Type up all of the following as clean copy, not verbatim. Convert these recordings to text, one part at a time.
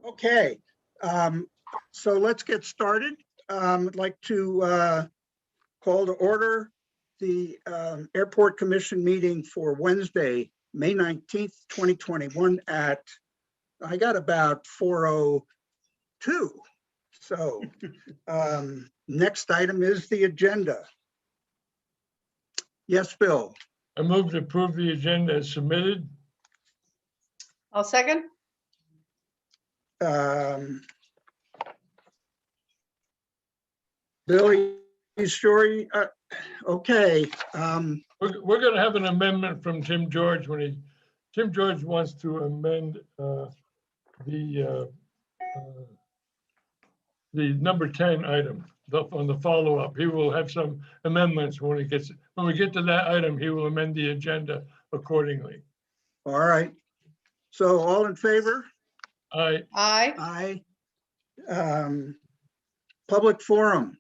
Okay, so let's get started. I'd like to call to order the Airport Commission meeting for Wednesday, May 19th, 2021 at, I got about 4:02. So next item is the agenda. Yes, Bill. I move to approve the agenda as submitted. I'll second. Billy, you sure? Okay. We're going to have an amendment from Tim George when Tim George wants to amend the number 10 item on the follow-up. He will have some amendments when we get to that item. He will amend the agenda accordingly. All right. So all in favor? Aye. Aye. Aye. Public forum.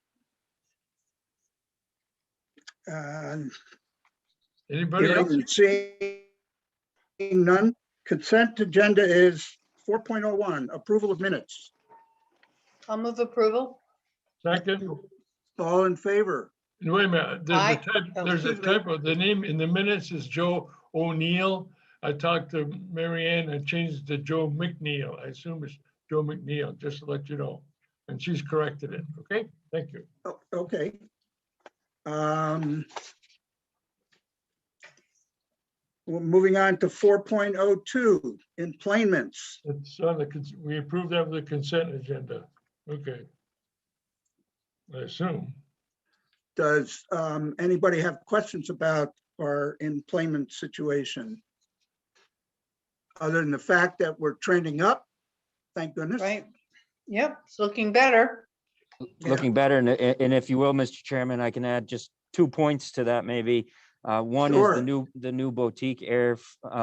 Anybody else? Seeing none. Consent agenda is 4.01, approval of minutes. I'll move approval. Second. All in favor? Wait a minute. Aye. There's a typo. The name in the minutes is Joe O'Neill. I talked to Mary Ann. I changed it to Joe McNeil. I assume it's Joe McNeil, just to let you know. And she's corrected it. Okay, thank you. Oh, okay. Well, moving on to 4.02, employments. It's on we approved that with the consent agenda. Okay. I assume. Does anybody have questions about our employment situation? Other than the fact that we're trending up, thank goodness. Right. Yep, it's looking better. Looking better. And if you will, Mr. Chairman, I can add just 2 points to that maybe. One Sure. is the new boutique air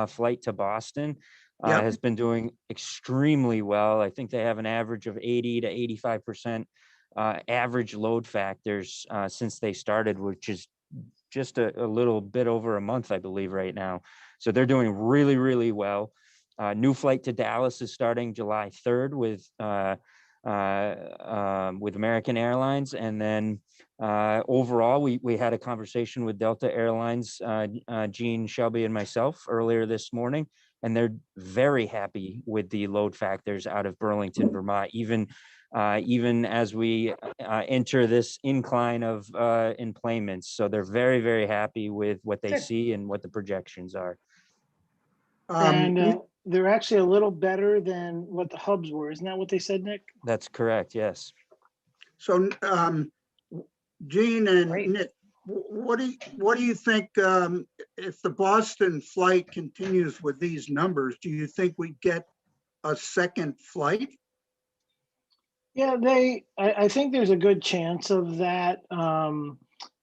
flight to Boston Yep. has been doing extremely well. I think they have an average of 80 to 85% average load factors since they started, which is just a little bit over a month, I believe, right now. So they're doing really, really well. New flight to Dallas is starting July 3rd with American Airlines. And then overall, we had a conversation with Delta Airlines, Gene, Shelby, and myself earlier this morning, and they're very happy with the load factors out of Burlington, Vermont, even as we enter this incline of employments. So they're very, very happy with what they see and what the projections are. And they're actually a little better than what the hubs were. Isn't that what they said, Nick? That's correct. Yes. So, Gene and Great. Nick, what do you think if the Boston flight continues with these numbers? Do you think we get a second flight? Yeah, I think there's a good chance of that.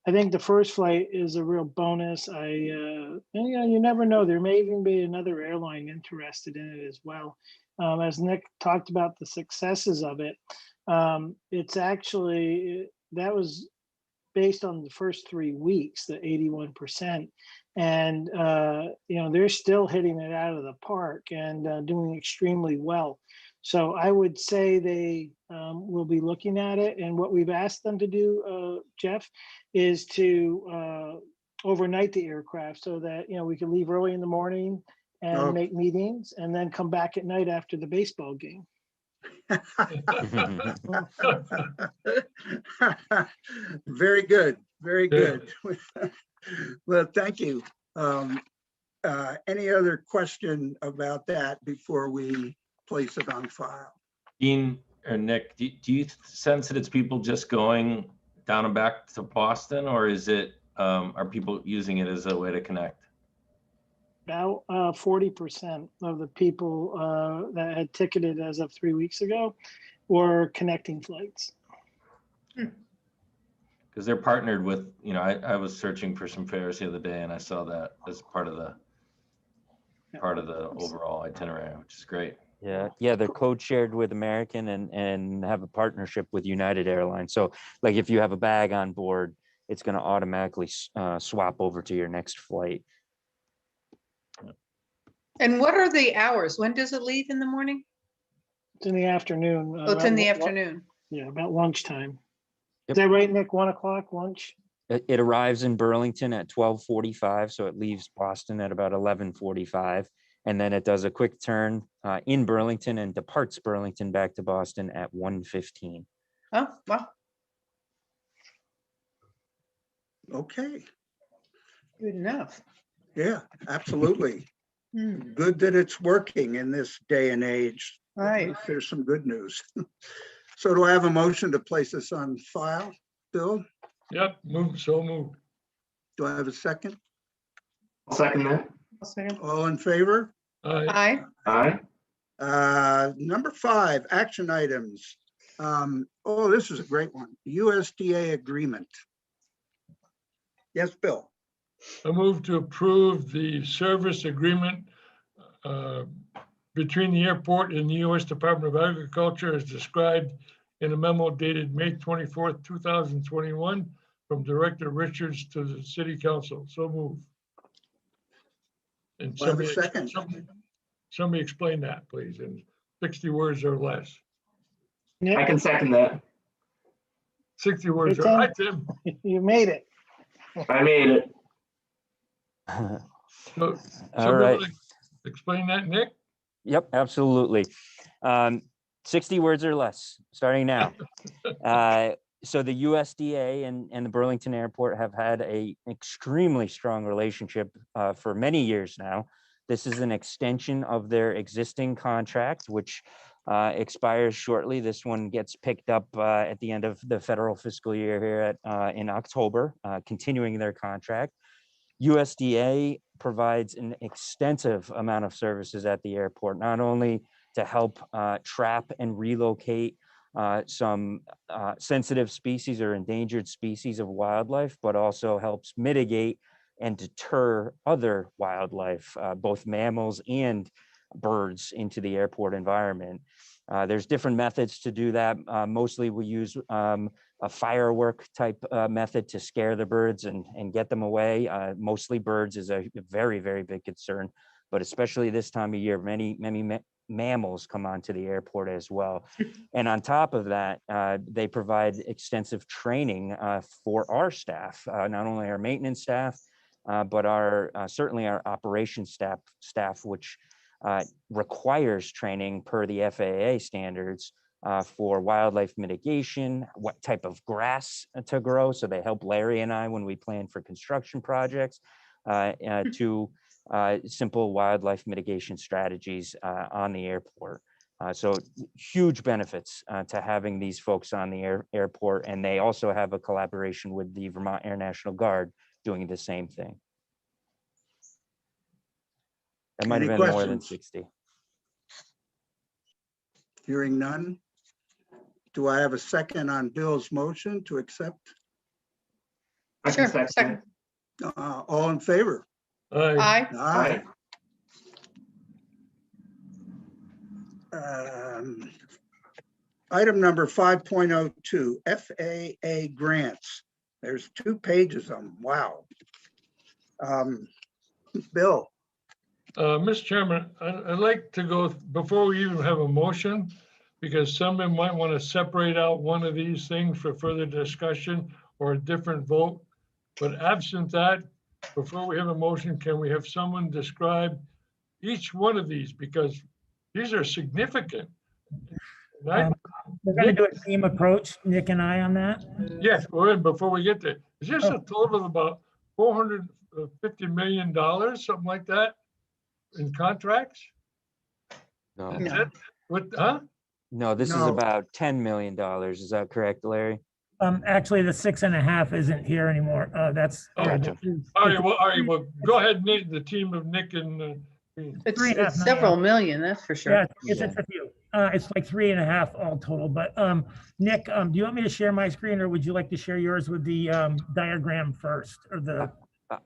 I think the first flight is a real bonus. And, you never know. There may even be another airline interested in it as well. As Nick talked about the successes of it, it's actually, that was based on the first 3 weeks, the 81%. And, they're still hitting it out of the park and doing extremely well. So I would say they will be looking at it. And what we've asked them to do, Jeff, is to overnight the aircraft so that, we can leave early in the morning and make meetings and then come back at night after the baseball game. Very good. Very good. Well, thank you. Any other question about that before we place it on file? Dean or Nick, do you sense that it's people just going down and back to Boston, or is it are people using it as a way to connect? About 40% of the people that had ticketed as of 3 weeks ago were connecting flights. Because they're partnered with, I was searching for some fares the other day and I saw that as part of the overall itinerary, which is great. Yeah, they're code-shared with American and have a partnership with United Airlines. So like if you have a bag on board, it's going to automatically swap over to your next flight. And what are the hours? When does it leave in the morning? It's in the afternoon. Oh, it's in the about afternoon. Yeah, about lunchtime. Yep. Is that right, Nick? 1 o'clock lunch? It arrives in Burlington at 12:45, so it leaves Boston at about 11:45. And then it does a quick turn in Burlington and departs Burlington back to Boston at 1:15. Oh, wow, Okay, good enough. yeah, absolutely. Hmm, Good that it's working in this day and age. At Right. least there's some good news. So do I have a motion to place this on file? Bill, Yep, so moved. do I have a second? I'll second that. I'll second. All in favor? Aye. Aye. Aye. Number 5, action items. Oh, this is a great one. USDA agreement. Yes, Bill. I move to approve the service agreement between the airport and the U.S. Department of Agriculture as described in a memo dated May 24th, 2021 from Director Richards to the City Council. So move. And Do I have a second? somebody explain that, please, in 60 words or less. I Nick, can second that. 60 words. Hey, Hi, Tim. you made it. I made it. So, All somebody right. wanna explain that, Nick? Yep, absolutely. 60 words or less, starting now. So the USDA and the Burlington Airport have had a extremely strong relationship for many years now. This is an extension of their existing contract, which expires shortly. This one gets picked up at the end of the federal fiscal year here in October, continuing their contract. USDA provides an extensive amount of services at the airport, not only to help trap and relocate some sensitive species or endangered species of wildlife, but also helps mitigate and deter other wildlife, both mammals and birds, into the airport environment. There's different methods to do that. Mostly we use a firework type method to scare the birds and get them away. Mostly birds is a very, very big concern, but especially this time of year, many mammals come onto the airport as well. And on top of that, they provide extensive training for our staff, not only our maintenance staff, but certainly our operations staff, which requires training per the FAA standards for wildlife mitigation, what type of grass to grow. So they help Larry and I when we plan for construction projects, to simple wildlife mitigation strategies on the airport. So huge benefits to having these folks on the airport. And they also have a collaboration with the Vermont Air National Guard doing the same thing. That might have Any been more than questions? 60. Hearing none. Do I have a second on Bill's motion to accept? I Sure, can second second. All in favor? Aye. Aye. Item number 5.02, FAA Grants. There's 2 pages of them. Wow. Bill, Mr. Chairman, I'd like to go, before we even have a motion, because someone might want to separate out one of these things for further discussion or a different vote. But absent that, before we have a motion, can we have someone describe each one of these? Because these are significant. Right? We're going to do a team approach, Nick and I, on that. Yes, we're in before we get there. Is this a total of about $450 million, something like that, in contracts? No, Is that what, huh? no, this is No. about $10 million. Is that correct, Larry? Actually, the 6.5 isn't here anymore. That's. Gotcha. All right, well, go ahead, Nick, the team of Nick and It's 3.5 it's several million, that's for Yeah, sure. it's a few. It's like 3.5 all total, but Nick, do you want me to share my screen or would you like to share yours with the diagram first or the?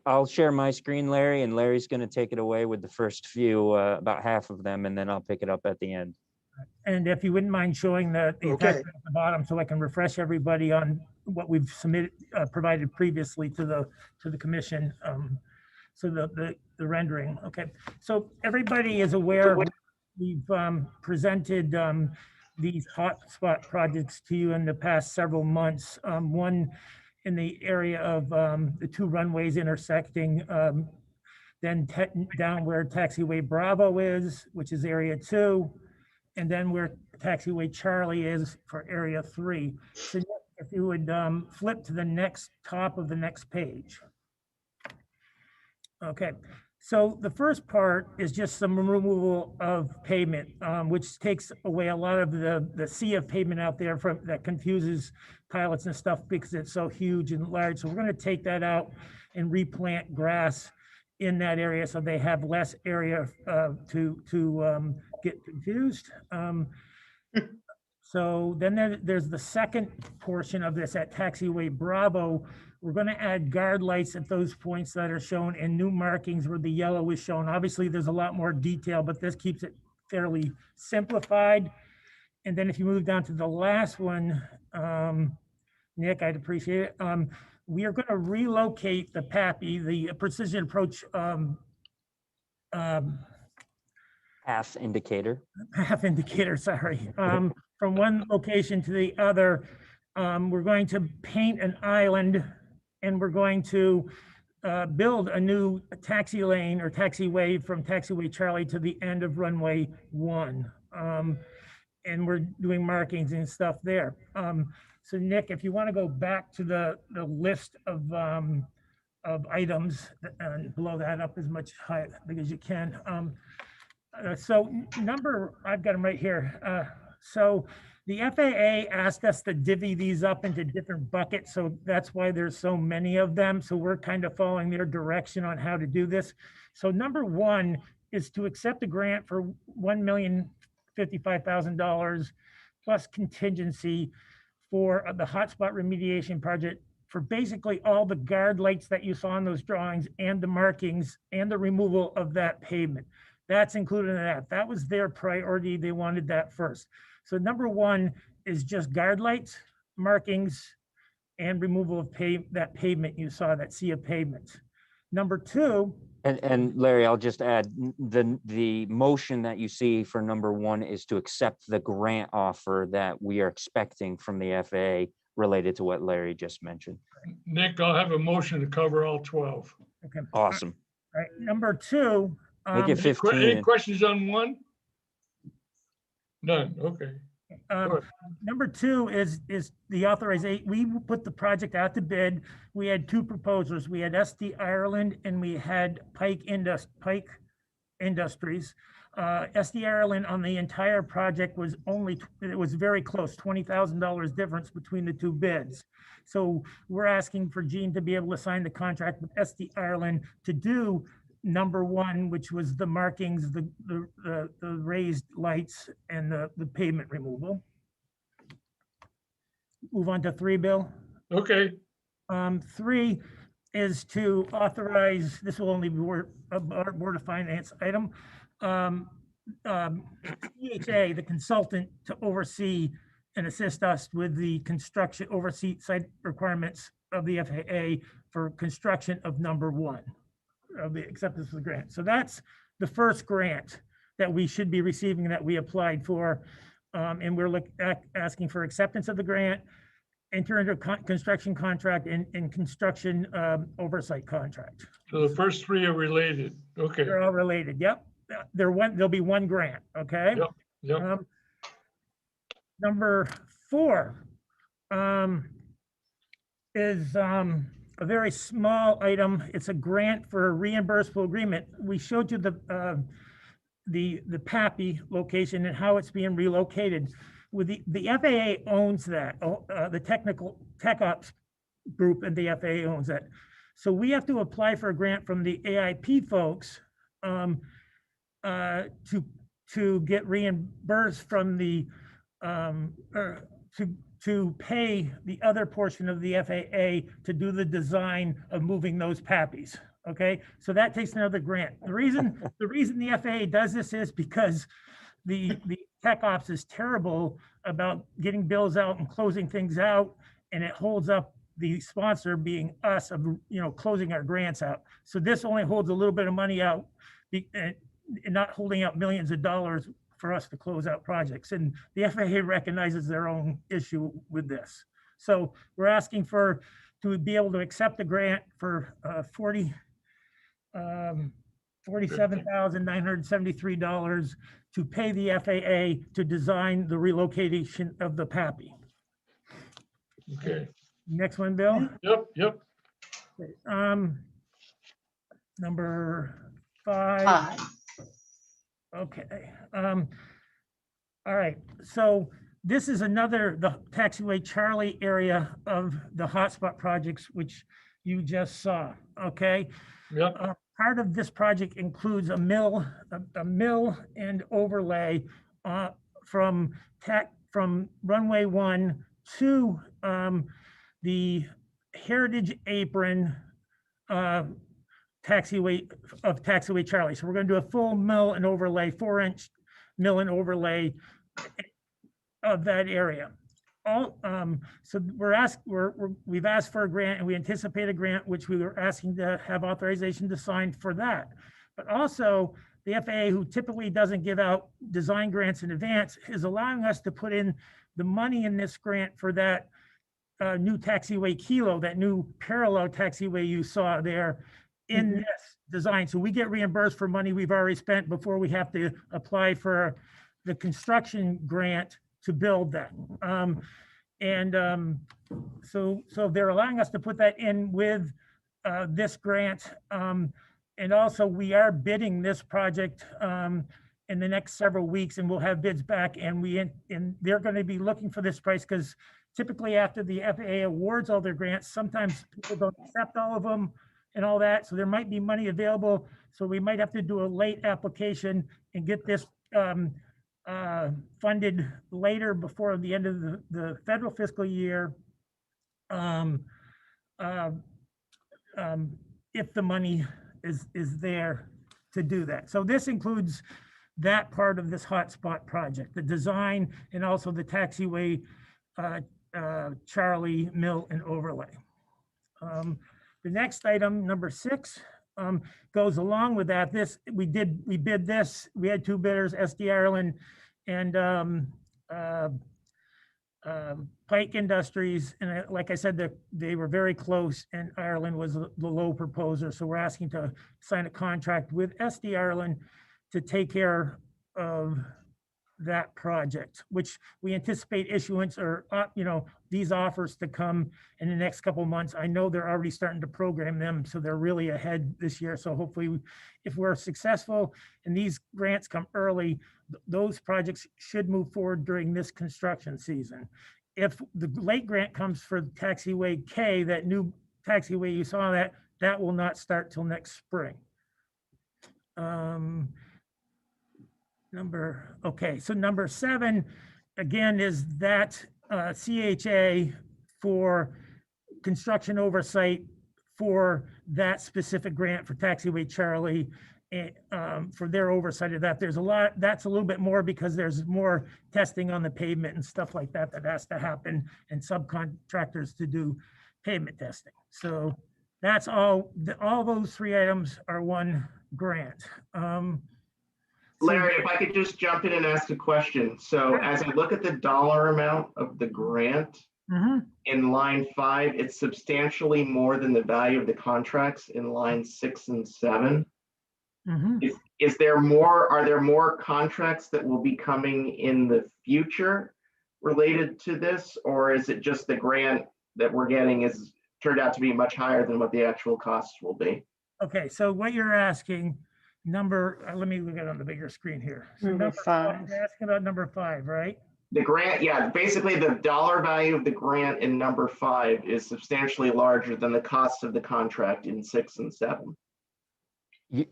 I'll share my screen, Larry, and Larry's going to take it away with the first few, about half of them, and then I'll pick it up at the end. And if you wouldn't mind showing the Okay. attachment at the bottom so I can refresh everybody on what we've submitted, provided previously to the commission. So the rendering, okay. So everybody is aware, we've presented these hotspot projects to you in the past several months. One in the area of the two runways intersecting, then down where taxiway Bravo is, which is area 2, and then where taxiway Charlie is for area 3. So if you would flip to the next top of the next page. Okay, so the first part is just some removal of pavement, which takes away a lot of the sea of pavement out there that confuses pilots and stuff because it's so huge and large. So we're going to take that out and replant grass in that area so they have less area to get confused. So then there's the second portion of this at taxiway Bravo. We're going to add guard lights at those points that are shown and new markings where the yellow is shown. Obviously, there's a lot more detail, but this keeps it fairly simplified. And then if you move down to the last one, Nick, I'd appreciate it. We are going to relocate the PAPI, the precision approach Half indicator. half indicator, sorry, from one location to the other. We're going to paint an island and we're going to build a new taxi lane or taxiway from taxiway Charlie to the end of runway 1. And we're doing markings and stuff there. So Nick, if you want to go back to the list of items and blow that up as much high as you can. So I've got them right here. So the FAA asked us to divvy these up into different buckets. So that's why there's so many of them. So we're kind of following their direction on how to do this. So number 1 is to accept a grant for $1,055,000 plus contingency for the hotspot remediation project for basically all the guard lights that you saw in those drawings and the markings and the removal of that pavement. That's included in that. That was their priority. They wanted that first. So number 1 is just guard lights, markings, and removal of that pavement you saw, that sea of pavement. Number 2. And Larry, I'll just add, the motion that you see for number 1 is to accept the grant offer that we are expecting from the FAA related to what Larry just mentioned. Nick, I'll have a motion to cover all 12. Okay. Awesome. All right. Number 2. Make it 15. Any questions on 1? None, okay. Number 2 is the authorization. We put the project out to bid. We had 2 proposers. We had SD Ireland and we had Pike Industries. SD Ireland on the entire project was it was very close, $20,000 difference between the 2 bids. So we're asking for Gene to be able to sign the contract with SD Ireland to do number 1, which was the markings, the raised lights and the pavement removal. Move on to 3, Bill. Okay, 3 is to authorize, this will only be a Board of Finance item, CHA, the consultant, to oversee and assist us with the construction, oversee site requirements of the FAA for construction of number 1. Of the acceptance of the grant. So that's the first grant that we should be receiving that we applied for. And we're asking for acceptance of the grant, enter into a construction contract and construction oversight contract. so the first 3 are related. Okay, They're all related. Yep. There'll be 1 grant. Okay. yep. Number 4 is a very small item. It's a grant for a reimbursable agreement. We showed you the PAPI location and how it's being relocated. With the FAA owns that, the tech ops group and the FAA owns that. So we have to apply for a grant from the AIP folks to get reimbursed from the to pay the other portion of the FAA to do the design of moving those PAPIs. Okay, so that takes another grant. The reason the FAA does this is because the tech ops is terrible about getting bills out and closing things out, and it holds up the sponsor, being us, of closing our grants out. So this only holds a little bit of money out, and not holding out millions of dollars for us to close out projects. And the FAA recognizes their own issue with this. So we're asking to be able to accept a grant for $47,973 to pay the FAA to design the relocation of the PAPI. Okay, Next one, Bill. yep. Number 5. 5. Okay. All right. So this is the taxiway Charlie area of the hotspot projects, which you just saw. Okay. Yep, Part of this project includes a mill and overlay from runway 1 to the Heritage Apron taxiway Charlie. So we're going to do a full mill and overlay, 4-inch mill and overlay of that area. So we've asked for a grant, and we anticipate a grant, which we were asking to have authorization to sign for that. But also the FAA, who typically doesn't give out design grants in advance, is allowing us to put in the money in this grant for that new taxiway Kilo, that new parallel taxiway you saw there in this design. So we get reimbursed for money we've already spent before we have to apply for the construction grant to build that. So they're allowing us to put that in with this grant. And also we are bidding this project in the next several weeks, and we'll have bids back, and they're going to be looking for this price, because typically after the FAA awards all their grants, sometimes people don't accept all of them and all that. So there might be money available. So we might have to do a late application and get this funded later before the end of the federal fiscal year. If the money is there to do that. So this includes that part of this hotspot project, the design, and also the taxiway Charlie mill and overlay. The next item, number 6, goes along with that. We bid this. We had 2 bidders, SD Ireland and Pike Industries. And like I said, they were very close, and Ireland was the low proposer. So we're asking to sign a contract with SD Ireland to take care of that project, which we anticipate issuance or, these offers to come in the next couple of months. I know they're already starting to program them, so they're really ahead this year. So hopefully, if we're successful and these grants come early, those projects should move forward during this construction season. If the late grant comes for taxiway K, that new taxiway you saw, that will not start till next spring. So number 7, again, is that CHA for construction oversight for that specific grant for taxiway Charlie, for their oversight of that. That's a little bit more, because there's more testing on the pavement and stuff like that has to happen, and subcontractors to do pavement testing. So that's all those 3 items are one grant. Larry, if I could just jump in and ask a question. So as I look at the dollar amount of the grant in line 5, it's substantially more than the value of the contracts in line 6 and 7. Are there more contracts that will be coming in the future related to this? Or is it just the grant that we're getting is turned out to be much higher than what the actual costs will be? Okay, so what you're asking, let me look at it on the bigger screen here. So Number 5. You're asking about number 5, right? The grant, yeah, basically the dollar value of the grant in number 5 is substantially larger than the cost of the contract in 6 and 7.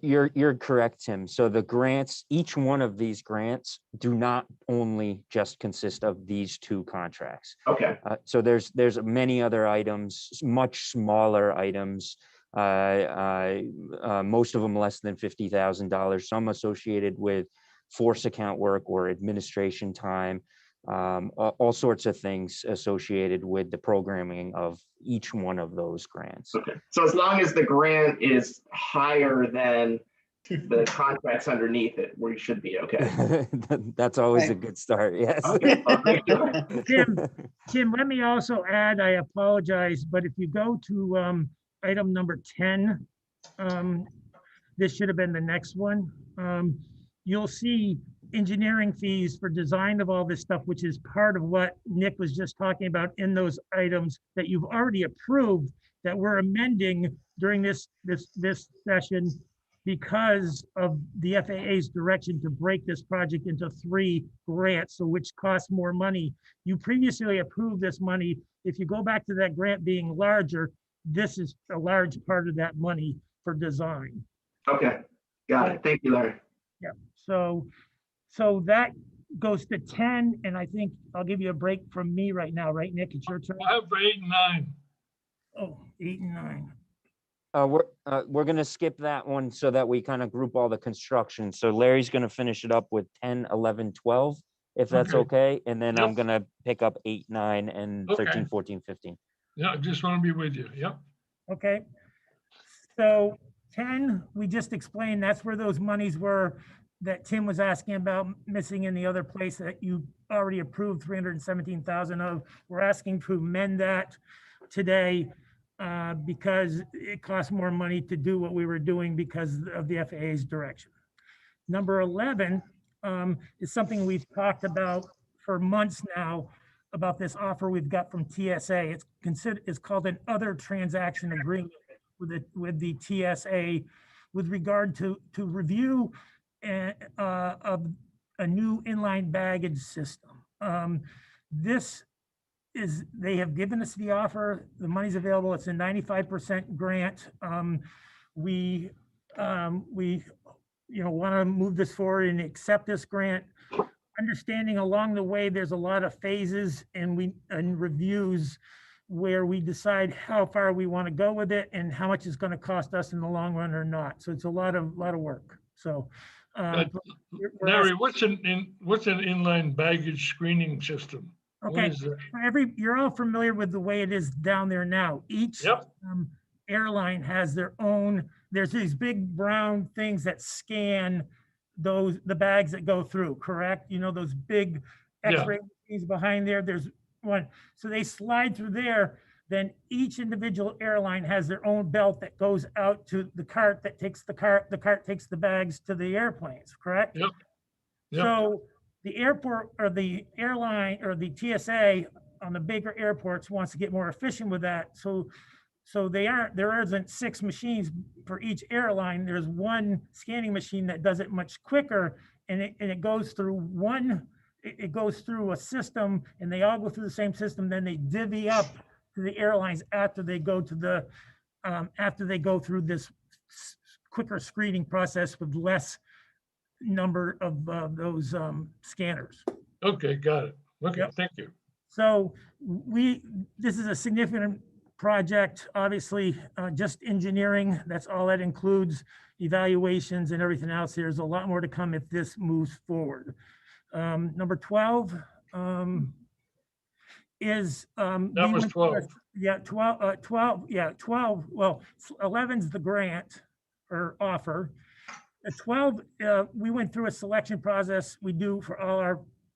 You're correct, Tim. So the grants, each one of these grants do not only just consist of these 2 contracts. Okay. So there's many other items, much smaller items, most of them less than $50,000, some associated with force account work or administration time, all sorts of things associated with the programming of each one of those grants. Okay. So as long as the grant is higher than the contracts underneath it, we should be okay. That's always a Right. good start, yes. Okay, well, thank you. Tim, let me also add, I apologize, but if you go to item number 10, this should have been the next one. You'll see engineering fees for design of all this stuff, which is part of what Nick was just talking about in those items that you've already approved, that we're amending during this session because of the FAA's direction to break this project into 3 grants, so which costs more money. You previously approved this money. If you go back to that grant being larger, this is a large part of that money for design. Okay, got it. Thank you, Larry. Yeah, so that goes to 10, and I think I'll give you a break from me right now, right, Nick? It's your turn. I have for 8 and 9. Oh, 8 and 9. We're gonna skip that one so that we kind of group all the construction. So Larry's gonna finish it up with 10, 11, 12, if that's okay. And then I'm Yep. gonna pick up 8, 9, and 13, Okay. 14, 15. Yeah, I just want to be with you. Yep. Okay. So 10, we just explained, that's where those monies were that Tim was asking about missing in the other place that you already approved 317,000 of. We're asking to amend that today because it costs more money to do what we were doing because of the FAA's direction. Number 11 is something we've talked about for months now, about this offer we've got from TSA. It's called an other transaction agreement with the TSA with regard to review of a new inline baggage system. This is, they have given us the offer, the money's available, it's a 95% grant. We want to move this forward and accept this grant, understanding along the way there's a lot of phases and reviews where we decide how far we want to go with it and how much it's going to cost us in the long run or not. So it's a lot of work. So we're Larry, what's an inline baggage screening system? What okay. is that? You're all familiar with the way it is down there now. Each Yep. airline has their own, there's these big brown things that scan the bags that go through, correct? You know, those big Yeah. X-ray machines behind there, there's one. So they slide through there, then each individual airline has their own belt that goes out to the cart that takes the cart takes the bags to the airplanes, correct? Yep. Yep. So the airport or the airline or the TSA on the bigger airports wants to get more efficient with that. So there isn't 6 machines for each airline. There's one scanning machine that does it much quicker, and it goes through it goes through a system, and they all go through the same system. Then they divvy up to the airlines after they go through this quicker screening process with less number of those scanners. Okay, got it. Okay, Yep. thank you. So this is a significant project, obviously, just engineering, that's all that includes, evaluations and everything else. There's a lot more to come if this moves forward. Number 12 is. That was 12. Yeah, 12, well, 11's the grant or offer. At 12, we went through a selection process we do for all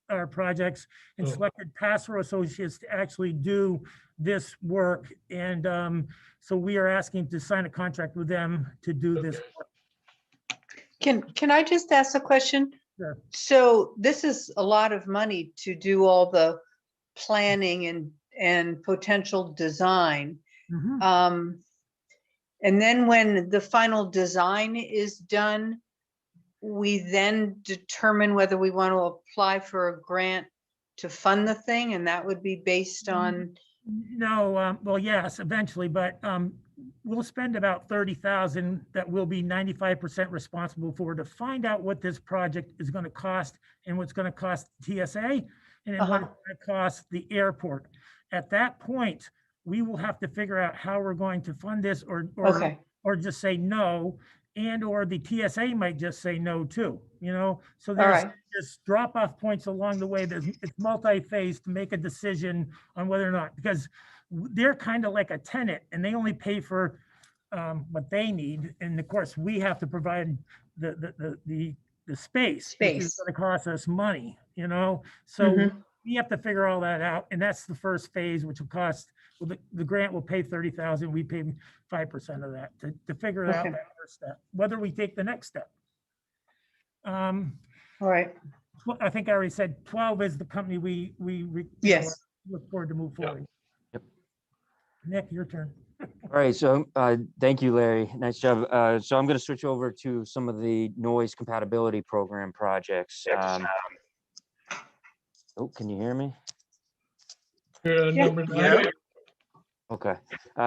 our projects and selected Passero Associates to actually do this work. And so we are asking to sign a contract with them to do this. Can I just ask a question? Sure. So this is a lot of money to do all the planning and potential design. Mhm. And then when the final design is done, we then determine whether we want to apply for a grant to fund the thing, and that would be based on. No, well, yes, eventually, but we'll spend about 30,000 that we'll be 95% responsible for to find out what this project is going to cost and what's going to cost TSA and then what it's going to cost the airport. At that point, we will have to figure out how we're going to fund this or just say no, and or the TSA might just say no too, you know? So there's drop-off points along the way. It's multi-phase to make a decision on whether or not, because they're kind of like a tenant and they only pay for what they need. And of course, we have to provide the space, which is Space. gonna cost us money, you know? So Mhm. we have to figure all that out, and that's the first phase, which will cost, well, the grant will pay 30,000, we pay 5% of that to figure out Okay. that first step, whether we take the next step. All right. Well, I think I already said 12 is the company we Yes. look forward to move Yeah. forward. Yep. Nick, your turn. All right, so thank you, Larry. Nice job. So I'm going to switch over to some of the noise compatibility program projects. Oh, can you hear me? Yeah. Number Yeah. 9. Okay,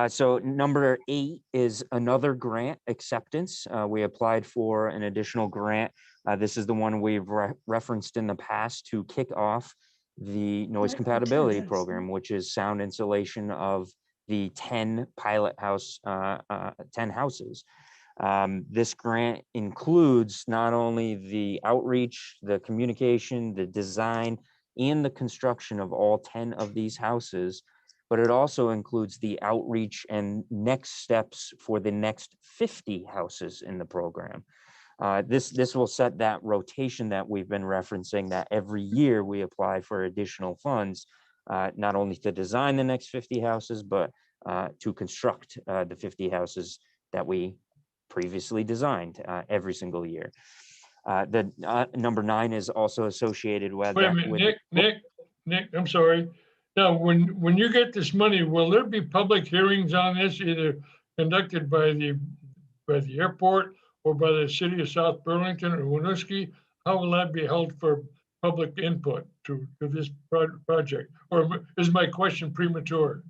so number 8 is another grant acceptance. We applied for an additional grant. This is the one we've referenced in the past to kick off the noise compatibility program, which is sound insulation of the 10 pilot house, 10 houses. This grant includes not only the outreach, the communication, the design, and the construction of all 10 of these houses, but it also includes the outreach and next steps for the next 50 houses in the program. This will set that rotation that we've been referencing, that every year we apply for additional funds, not only to design the next 50 houses, but to construct the 50 houses that we previously designed every single year. The number 9 is also associated with Wait a that. minute, Nick, I'm sorry. Now, when you get this money, will there be public hearings on this, either conducted by the airport or by the city of South Burlington or Winooski? How will that be held for public input to this project? Or is my question premature?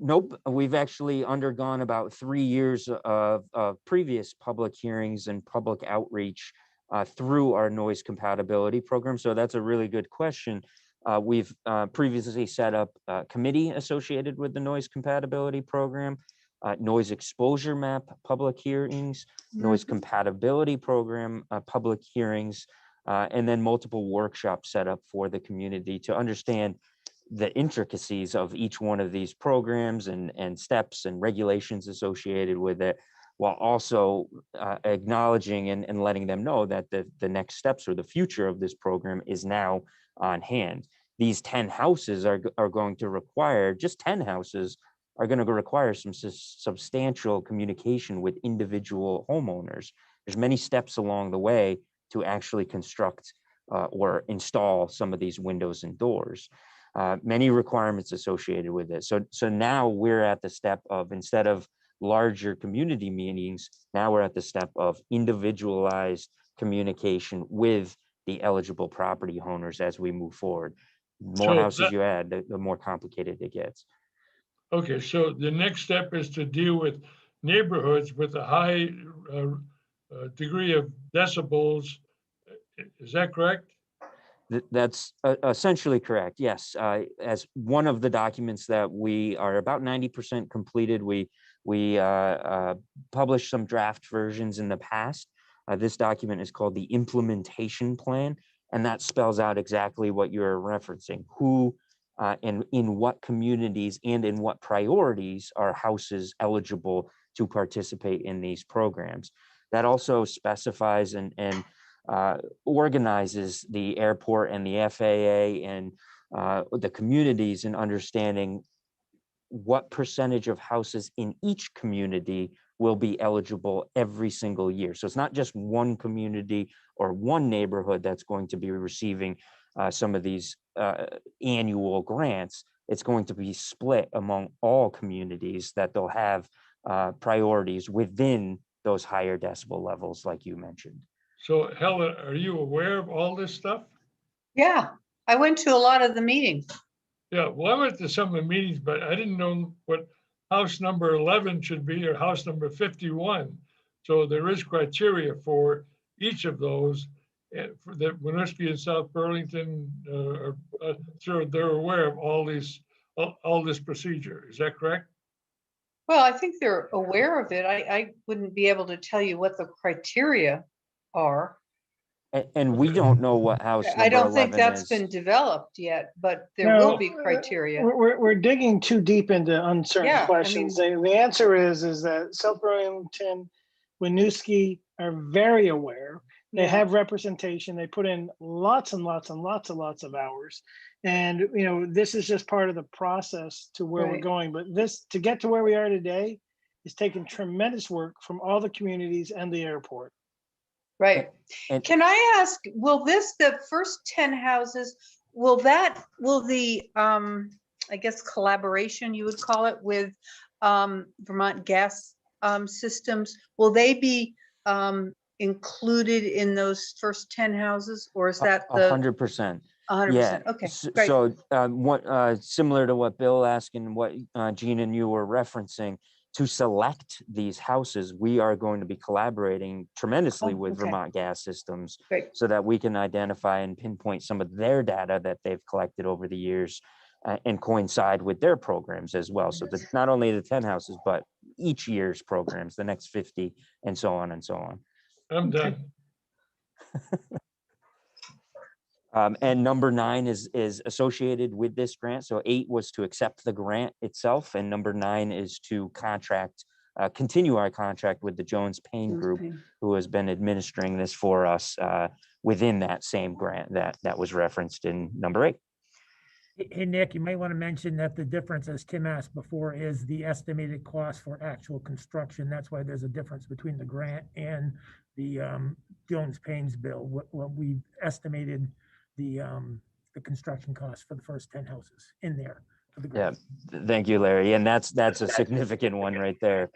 Nope, we've actually undergone about 3 years of previous public hearings and public outreach through our noise compatibility program. So that's a really good question. We've previously set up a committee associated with the noise compatibility program, noise exposure map public hearings, noise compatibility program public hearings, and then multiple workshops set up for the community to understand the intricacies of each one of these programs and steps and regulations associated with it, while also acknowledging and letting them know that the next steps or the future of this program is now on hand. These 10 houses are going to require, just 10 houses are going to require some substantial communication with individual homeowners. There's many steps along the way to actually construct or install some of these windows and doors. Many requirements associated with it. So now we're at the step of, instead of larger community meetings, now we're at the step of individualized communication with the eligible property owners as we move forward. More houses you add, the more complicated it gets. Okay, so the next step is to deal with neighborhoods with a high degree of decibels. Is that correct? That's essentially correct. Yes, as one of the documents that we are about 90% completed, we published some draft versions in the past. This document is called the implementation plan, and that spells out exactly what you're referencing. Who and in what communities and in what priorities are houses eligible to participate in these programs. That also specifies and organizes the airport and the FAA and the communities in understanding what percentage of houses in each community will be eligible every single year. So it's not just one community or one neighborhood that's going to be receiving some of these annual grants. It's going to be split among all communities that they'll have priorities within those higher decibel levels like you mentioned. So Helen, are you aware of all this stuff? Yeah, I went to a lot of the meetings. Yeah, well, I went to some of the meetings, but I didn't know what house number 11 should be or house number 51. So there is criteria for each of those. And for the Winooski and South Burlington, sure they're aware of all this procedure. Is that correct? Well, I think they're aware of it. I wouldn't be able to tell you what the criteria are. And we don't know what house I number don't think 11 that's is. been developed yet, but there will be criteria. We're digging too deep into uncertain Yeah, I questions. The answer is that South Burlington, Winooski are very aware. They Yeah. have representation. They put in lots and lots and lots and lots of hours. And, you know, this is just part of the process to where we're Right. going. But this, to get to where we are today, is taking tremendous work from all the communities and the airport. Right. And Can I ask, will the first 10 houses, will the, I guess collaboration you would call it with Vermont Gas Systems, will they be included in those first 10 houses, or is that the 100%. 100%? Okay, great. So what similar to what Bill asked and what Gene and you were referencing, to select these houses, we are going to be collaborating tremendously with okay. Vermont Gas Systems Great. so that we can identify and pinpoint some of their data that they've collected over the years and coincide with their programs as well. So that not only the 10 houses, but each year's programs, the next 50, and so on and so on. I'm done. And number 9 is associated with this grant. So 8 was to accept the grant itself, and number 9 is to continue our contract with the Jones Payne Group, who has been administering this for us within that same grant that was referenced in number 8. Hey, Nick, you might want to mention that the difference, as Tim asked before, is the estimated cost for actual construction. That's why there's a difference between the grant and the Jones Payne's bill. What we estimated the construction cost for the first 10 houses in there for the grant. Yeah, thank you, Larry. And that's a significant one right there.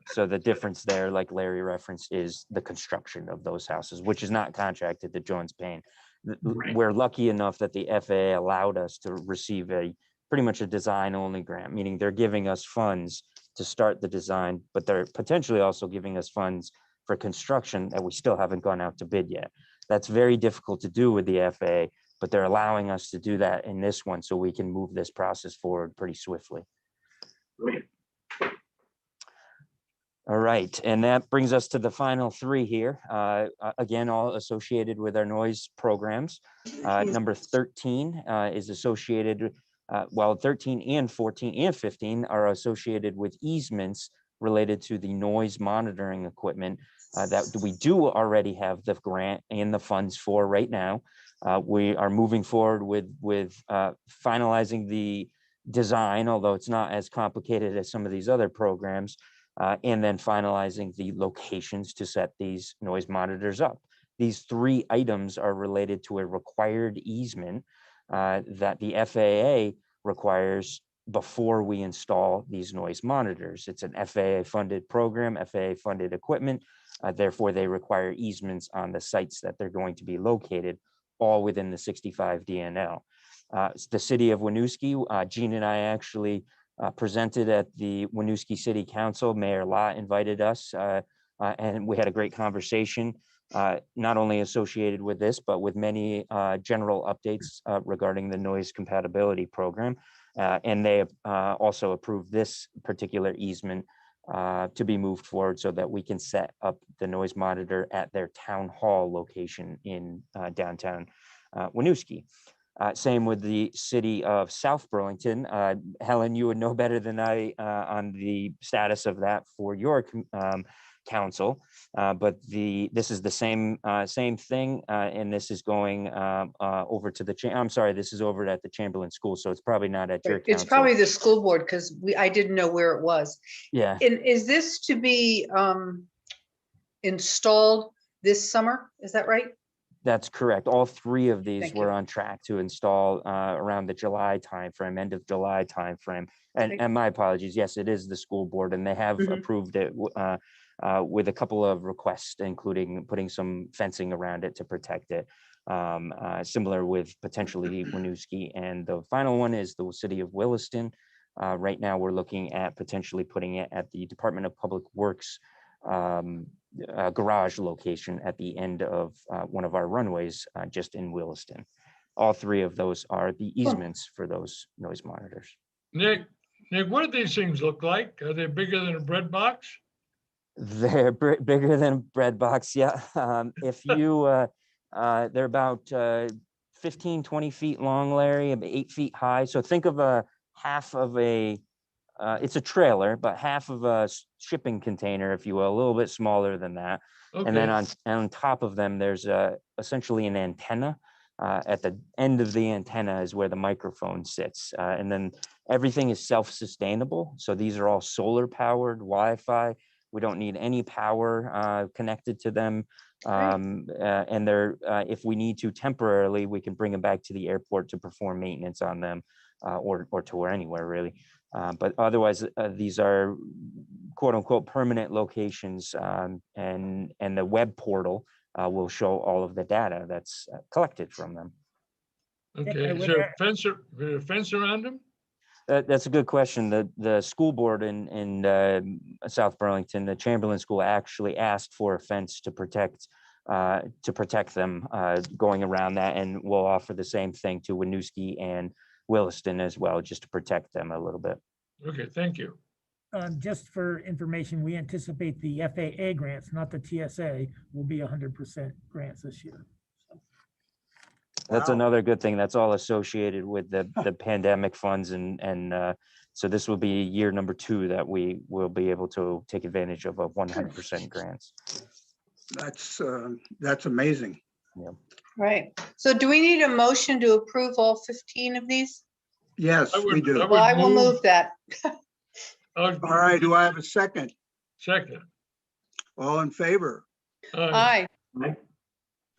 So the difference there, like Larry referenced, is the construction of those houses, which is not contracted to Jones Payne. We're lucky enough that the FAA allowed us to receive pretty much a design only grant, meaning they're giving us funds to start the design, but they're potentially also giving us funds for construction that we still haven't gone out to bid yet. That's very difficult to do with the FAA, but they're allowing us to do that in this one so we can move this process forward pretty swiftly. Great. All right, and that brings us to the final 3 here. Again, all associated with our noise programs. Number 13 is associated, 13 and 14 and 15 are associated with easements related to the noise monitoring equipment that we do already have the grant and the funds for right now. We are moving forward with finalizing the design, although it's not as complicated as some of these other programs, and then finalizing the locations to set these noise monitors up. These 3 items are related to a required easement that the FAA requires before we install these noise monitors. It's an FAA funded program, FAA funded equipment. Therefore, they require easements on the sites that they're going to be located, all within the 65 DNL. The city of Winooski, Gene and I actually presented at the Winooski City Council. Mayor Lott invited us, and we had a great conversation, not only associated with this, but with many general updates regarding the noise compatibility program. And they also approved this particular easement to be moved forward so that we can set up the noise monitor at their town hall location in downtown Winooski. Same with the city of South Burlington. Helen, you would know better than I on the status of that for your council, but this is the same thing, and this is going over to the this is over at the Chamberlain School, so it's probably not at your council. It's probably the school board, because I didn't know where it was. Yeah. And is this to be installed this summer? Is that right? That's correct. All 3 of these Thank were you. on track to install around the July timeframe, end of July timeframe. And my apologies. Yes, it is the school board, and they have approved it with a couple of requests, including putting some fencing around it to protect it, similar with potentially Winooski. And the final one is the city of Williston. Right now, we're looking at potentially putting it at the Department of Public Works garage location at the end of one of our runways just in Williston. All 3 of those are the easements for those noise monitors. Nick, what do these things look like? Are they bigger than a bread box? They're bigger than a bread box. Yeah. If you They're about 15, 20 feet long, Larry, about 8 feet high. So think of a half of a, it's a trailer, but half of a shipping container, if you will, a little bit smaller than that. And then Okay, on top of them, there's essentially an antenna. At the end of the antenna is where the microphone sits. And then everything is self-sustainable. So these are all solar powered, Wi-Fi. We don't need any power connected to them. And they're, if we need to temporarily, we can bring them back to the airport to perform maintenance on them or tour anywhere really. But otherwise, these are quote unquote permanent locations, and the web portal will show all of the data that's collected from them. okay. Is would there a fence around them? That's a good question. The school board in South Burlington, the Chamberlain School, actually asked for a fence to protect them going around that, and we'll offer the same thing to Winooski and Williston as well, just to protect them a little bit. Okay, thank you. Just for information, we anticipate the FAA grants, not the TSA, will be 100% grants this year. That's Wow. another good thing. That's all associated with the pandemic funds, and so this will be year number 2 that we will be able to take advantage of 100% grants. That's amazing. Right. So do we need a motion to approve all 15 of these? Yes, I we would- do. I would Well, I will move that. All All right, do I have a second? Second. All in favor? Aye.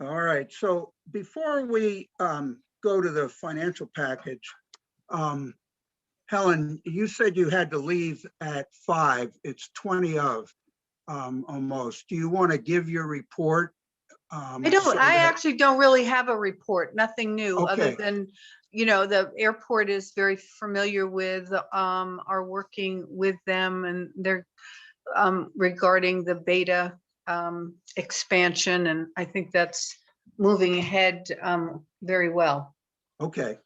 All right, so before we go to the financial package, Helen, you said you had to leave at 5. It's 20 of almost. Do you want to give your report? I actually don't really have a report, nothing new, other Okay. than, the airport is very familiar with, are working with them, and they're regarding the beta expansion, and I think that's moving ahead very well. Okay,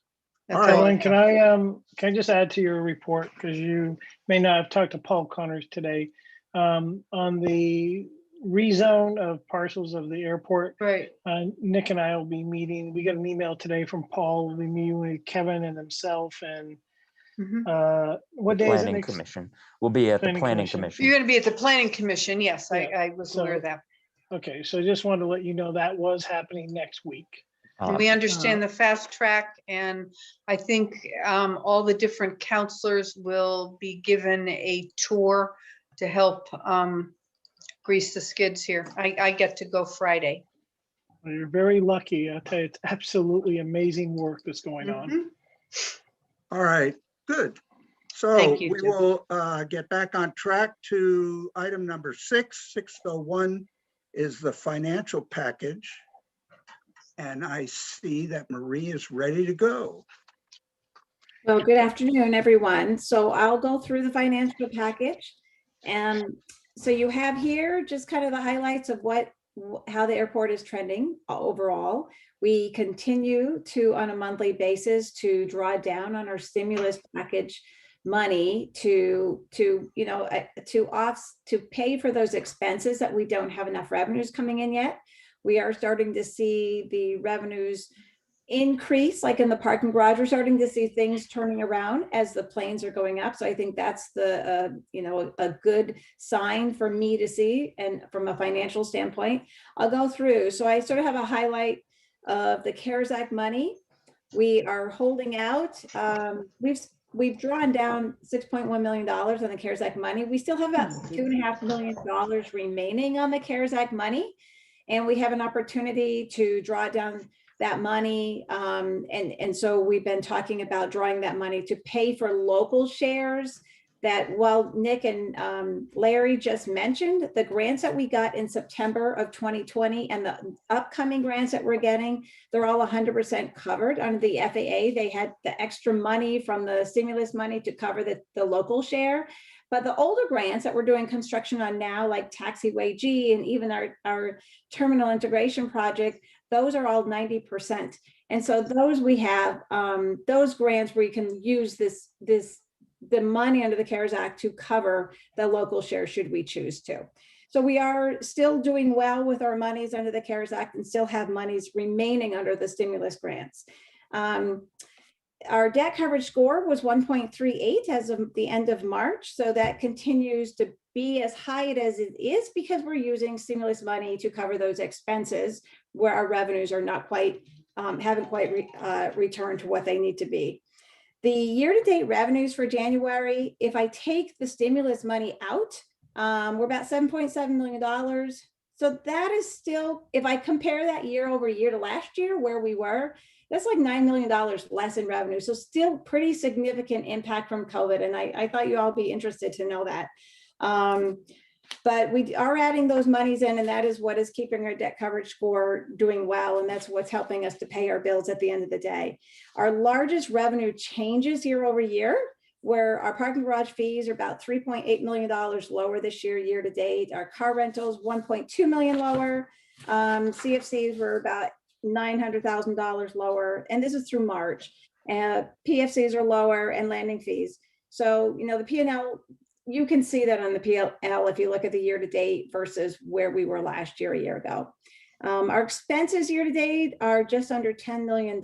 That's All right. all I Helen, have. can I just add to your report, because you may not have talked to Paul Connors today, on the rezone of parcels of the airport. Right. Nick and I will be meeting. We got an email today from Paul. We'll be meeting with Kevin and himself, and Mhm. what day is it? Planning Nick? Commission. We'll be at the Planning planning Commission. commission. You're gonna be at the planning commission, yes, Yeah, I was aware of that. Okay, so I just wanted to let you know that was happening next week. And we understand the fast track, and I think all the different counselors will be given a tour to help grease the skids here. I get to go Friday. Well, you're very lucky. I'll tell you, it's absolutely amazing work that's going on. Mhm. all right, good. So Thank you, we Jim. will get back on track to item number 601 is the financial package. And I see that Marie is ready to go. Well, good afternoon, everyone. So I'll go through the financial package. And so you have here just kind of the highlights of how the airport is trending overall. We continue to, on a monthly basis, to draw down on our stimulus package money to pay for those expenses that we don't have enough revenues coming in yet. We are starting to see the revenues increase, like in the parking garage. We're starting to see things turning around as the planes are going up. So I think that's a good sign for me to see, and from a financial standpoint. I'll go through. So I sort of have a highlight of the CARES Act money. We are holding out. We've drawn down $6.1 million on the CARES Act money. We still have about $2.5 million remaining on the CARES Act money. And we have an opportunity to draw down that money. And so we've been talking about drawing that money to pay for local shares that, while Nick and Larry just mentioned, the grants that we got in September of 2020 and the upcoming grants that we're getting, they're all 100% covered under the FAA. They had the extra money from the stimulus money to cover the local share. But the older grants that we're doing construction on now, like Taxiway G and even our terminal integration project, those are all 90%. And so those we have, those grants where you can use the money under the CARES Act to cover the local share should we choose to. So we are still doing well with our monies under the CARES Act and still have monies remaining under the stimulus grants. Our debt coverage score was 1.38 as of the end of March. So that continues to be as high as it is because we're using stimulus money to cover those expenses where our revenues are not quite, haven't quite returned to what they need to be. The year-to-date revenues for January, if I take the stimulus money out, we're about $7.7 million. So that is still, if I compare that year over year to last year where we were, that's like $9 million less in revenue. So still pretty significant impact from COVID. And I thought you all be interested to know that. But we are adding those monies in, and that is what is keeping our debt coverage score doing well. And that's what's helping us to pay our bills at the end of the day. Our largest revenue changes year over year, where our parking garage fees are about $3.8 million lower this year, year to date. Our car rentals, $1.2 million lower. CFCs were about $900,000 lower. And this is through March. PFCs are lower and landing fees. So, you know, the P&L, you can see that on the P&L if you look at the year to date versus where we were last year, a year ago. Our expenses year to date are just under $10 million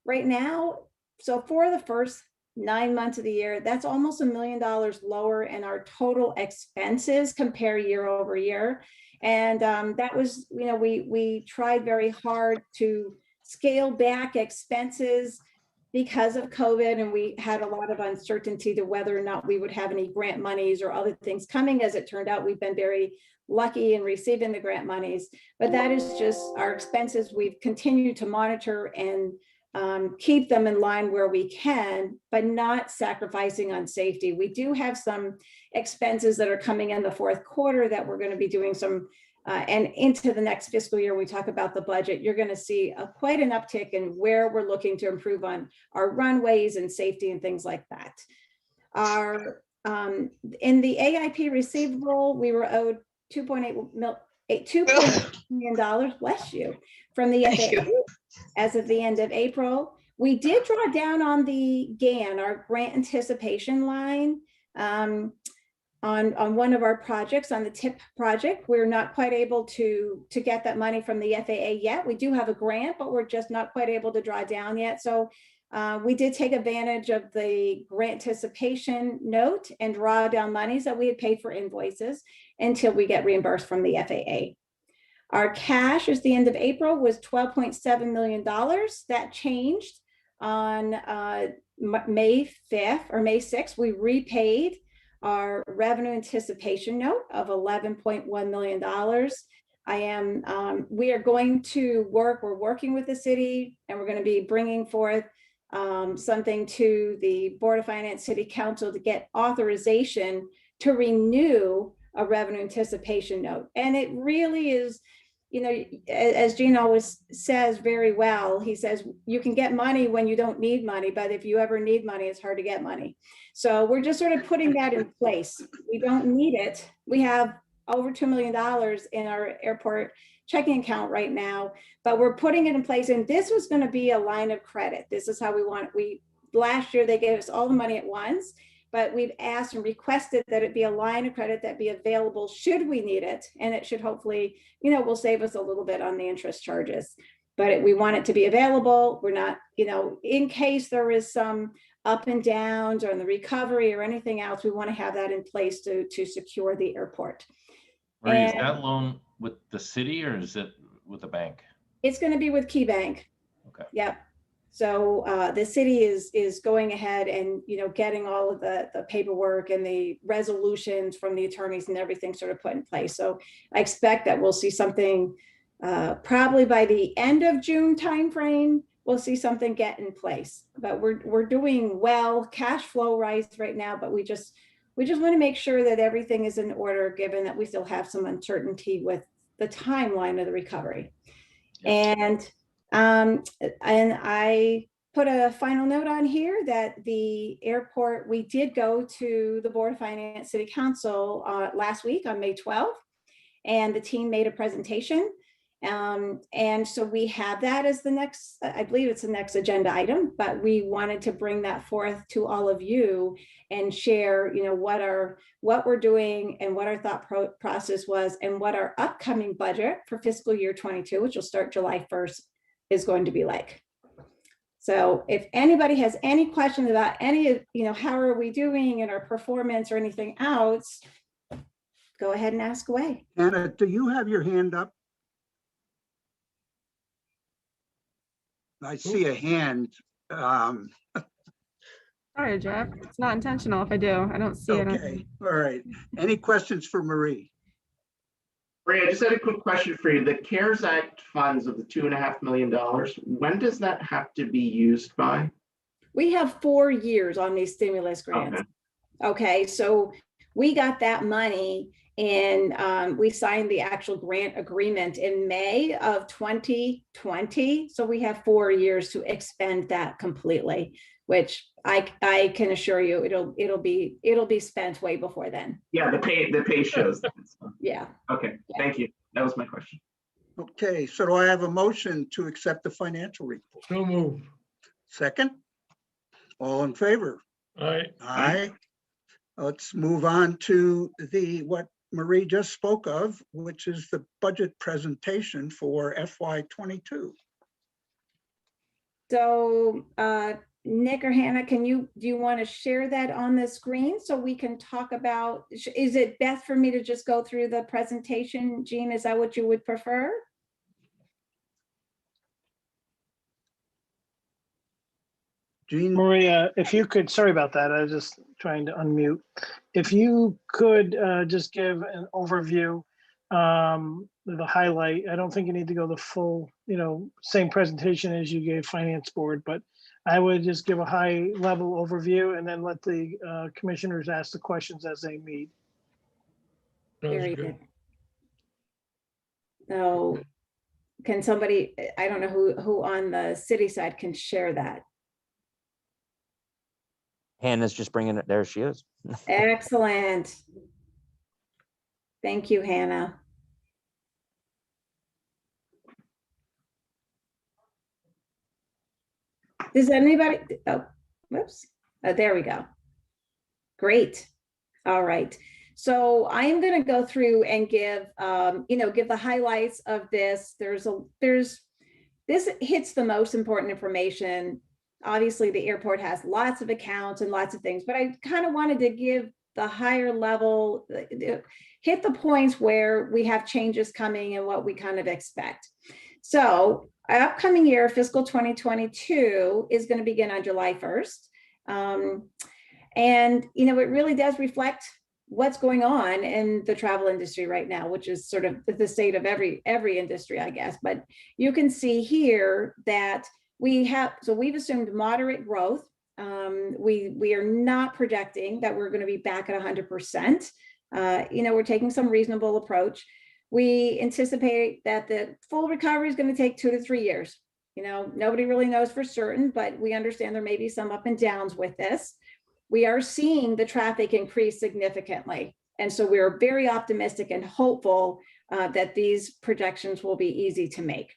right now. So for the first 9 months of the year, that's almost $1 million lower in our total expenses compare year over year. And that was, you know, we tried very hard to scale back expenses because of COVID, and we had a lot of uncertainty to whether or not we would have any grant monies or other things coming. As it turned out, we've been very lucky in receiving the grant monies, but that is just our expenses. We've continued to monitor and keep them in line where we can, but not sacrificing on safety. We do have some expenses that are coming in the fourth quarter that we're going to be doing some, and into the next fiscal year, we talk about the budget, you're going to see quite an uptick in where we're looking to improve on our runways and safety and things like that. Our in the AIP receivable, we were owed $2.8 million, bless you, from the FAA as of the end of April. We did draw down on the GAN, our grant anticipation line, on one of our projects, on the TIP project. We're not quite able to get that money from the FAA yet. We do have a grant, but we're just not quite able to draw down yet. So we did take advantage of the grant anticipation note and draw down monies that we had paid for invoices until we get reimbursed from the FAA. Our cash at the end of April was $12.7 million. That changed on May 5th or May 6th. We repaid our revenue anticipation note of $11.1 million. We are going to we're working with the city, and we're going to be bringing forth something to the Board of Finance City Council to get authorization to renew a revenue anticipation note. And it really is, you know, as Gene always says very well, he says, you can get money when you don't need money, but if you ever need money, it's hard to get money. So we're just sort of putting that in place. We don't need it. We have over $2 million in our airport checking account right now, but we're putting it in place. And this was going to be a line of credit. This is how we want it. Last year, they gave us all the money at once, but we've asked and requested that it be a line of credit that be available should we need it. And it should hopefully, you know, will save us a little bit on the interest charges, but we want it to be available. We're not, you know, in case there is some up and downs or in the recovery or anything else, we want to have that in place to secure the airport. Marie, is that loan with the city or is it with the bank? It's going to be with Key Bank. Okay. Yep. So the city is going ahead and, you know, getting all of the paperwork and the resolutions from the attorneys and everything sort of put in place. So I expect that we'll see something probably by the end of June timeframe. We'll see something get in place. But we're doing well, cash flow rise right now. But we just want to make sure that everything is in order, given that we still have some uncertainty with the timeline of the recovery. Yes. And I put a final note on here that the airport, we did go to the Board of Finance City Council last week on May 12th, and the team made a presentation. And so we have that as the next, I believe it's the next agenda item, but we wanted to bring that forth to all of you and share, you know, what we're doing and what our thought process was and what our upcoming budget for fiscal year 22, which will start July 1st, is going to be like. So if anybody has any questions about any of, you know, how are we doing in our performance or anything else, go ahead and ask away. Anna, do you have your hand up? I see a hand. Sorry, Jeff. It's not intentional if I do. I don't see it. Okay, all right. Any questions for Marie? Maria, I just had a quick question for you. The CARES Act funds of the $2.5 million, when does that have to be used by? We have 4 years on these stimulus grants. Okay, so we got that money and we signed the actual grant agreement in May of 2020. So we have 4 years to expend that completely, which I can assure you it'll be spent way before then. Yeah, the pay shows that. Yeah. Okay, thank you. That was my question. Okay, so do I have a motion to accept the financial report? So move. Second? All in favor? All right. Aye. Let's move on to what Marie just spoke of, which is the budget presentation for FY22. So Nick or Hannah, do you want to share that on the screen so we can talk about, is it best for me to just go through the presentation? Jean, is that what you would prefer? Jean? Maria, if you could, sorry about that. I was just trying to unmute. If you could just give an overview, the highlight. I don't think you need to go the full, same presentation as you gave Finance Board, but I would just give a high level overview and then let the commissioners ask the questions as they meet. Very good. So can somebody, I don't know who on the city side can share that. Hannah's just bringing it. There she is. Excellent. Thank you, Hannah. Does anybody, oh, whoops. There we go. Great. All right. So I'm going to go through and give, give the highlights of this. This hits the most important information. Obviously, the airport has lots of accounts and lots of things, but I kind of wanted to give the higher level, hit the points where we have changes coming and what we kind of expect. So our upcoming year, fiscal 2022, is going to begin on July 1st. And, it really does reflect what's going on in the travel industry right now, which is sort of the state of every industry, I guess. But you can see here that we've assumed moderate growth. We are not projecting that we're going to be back at 100%. We're taking some reasonable approach. We anticipate that the full recovery is going to take 2 to 3 years. Nobody really knows for certain, but we understand there may be some up and downs with this. We are seeing the traffic increase significantly. And so we're very optimistic and hopeful that these projections will be easy to make.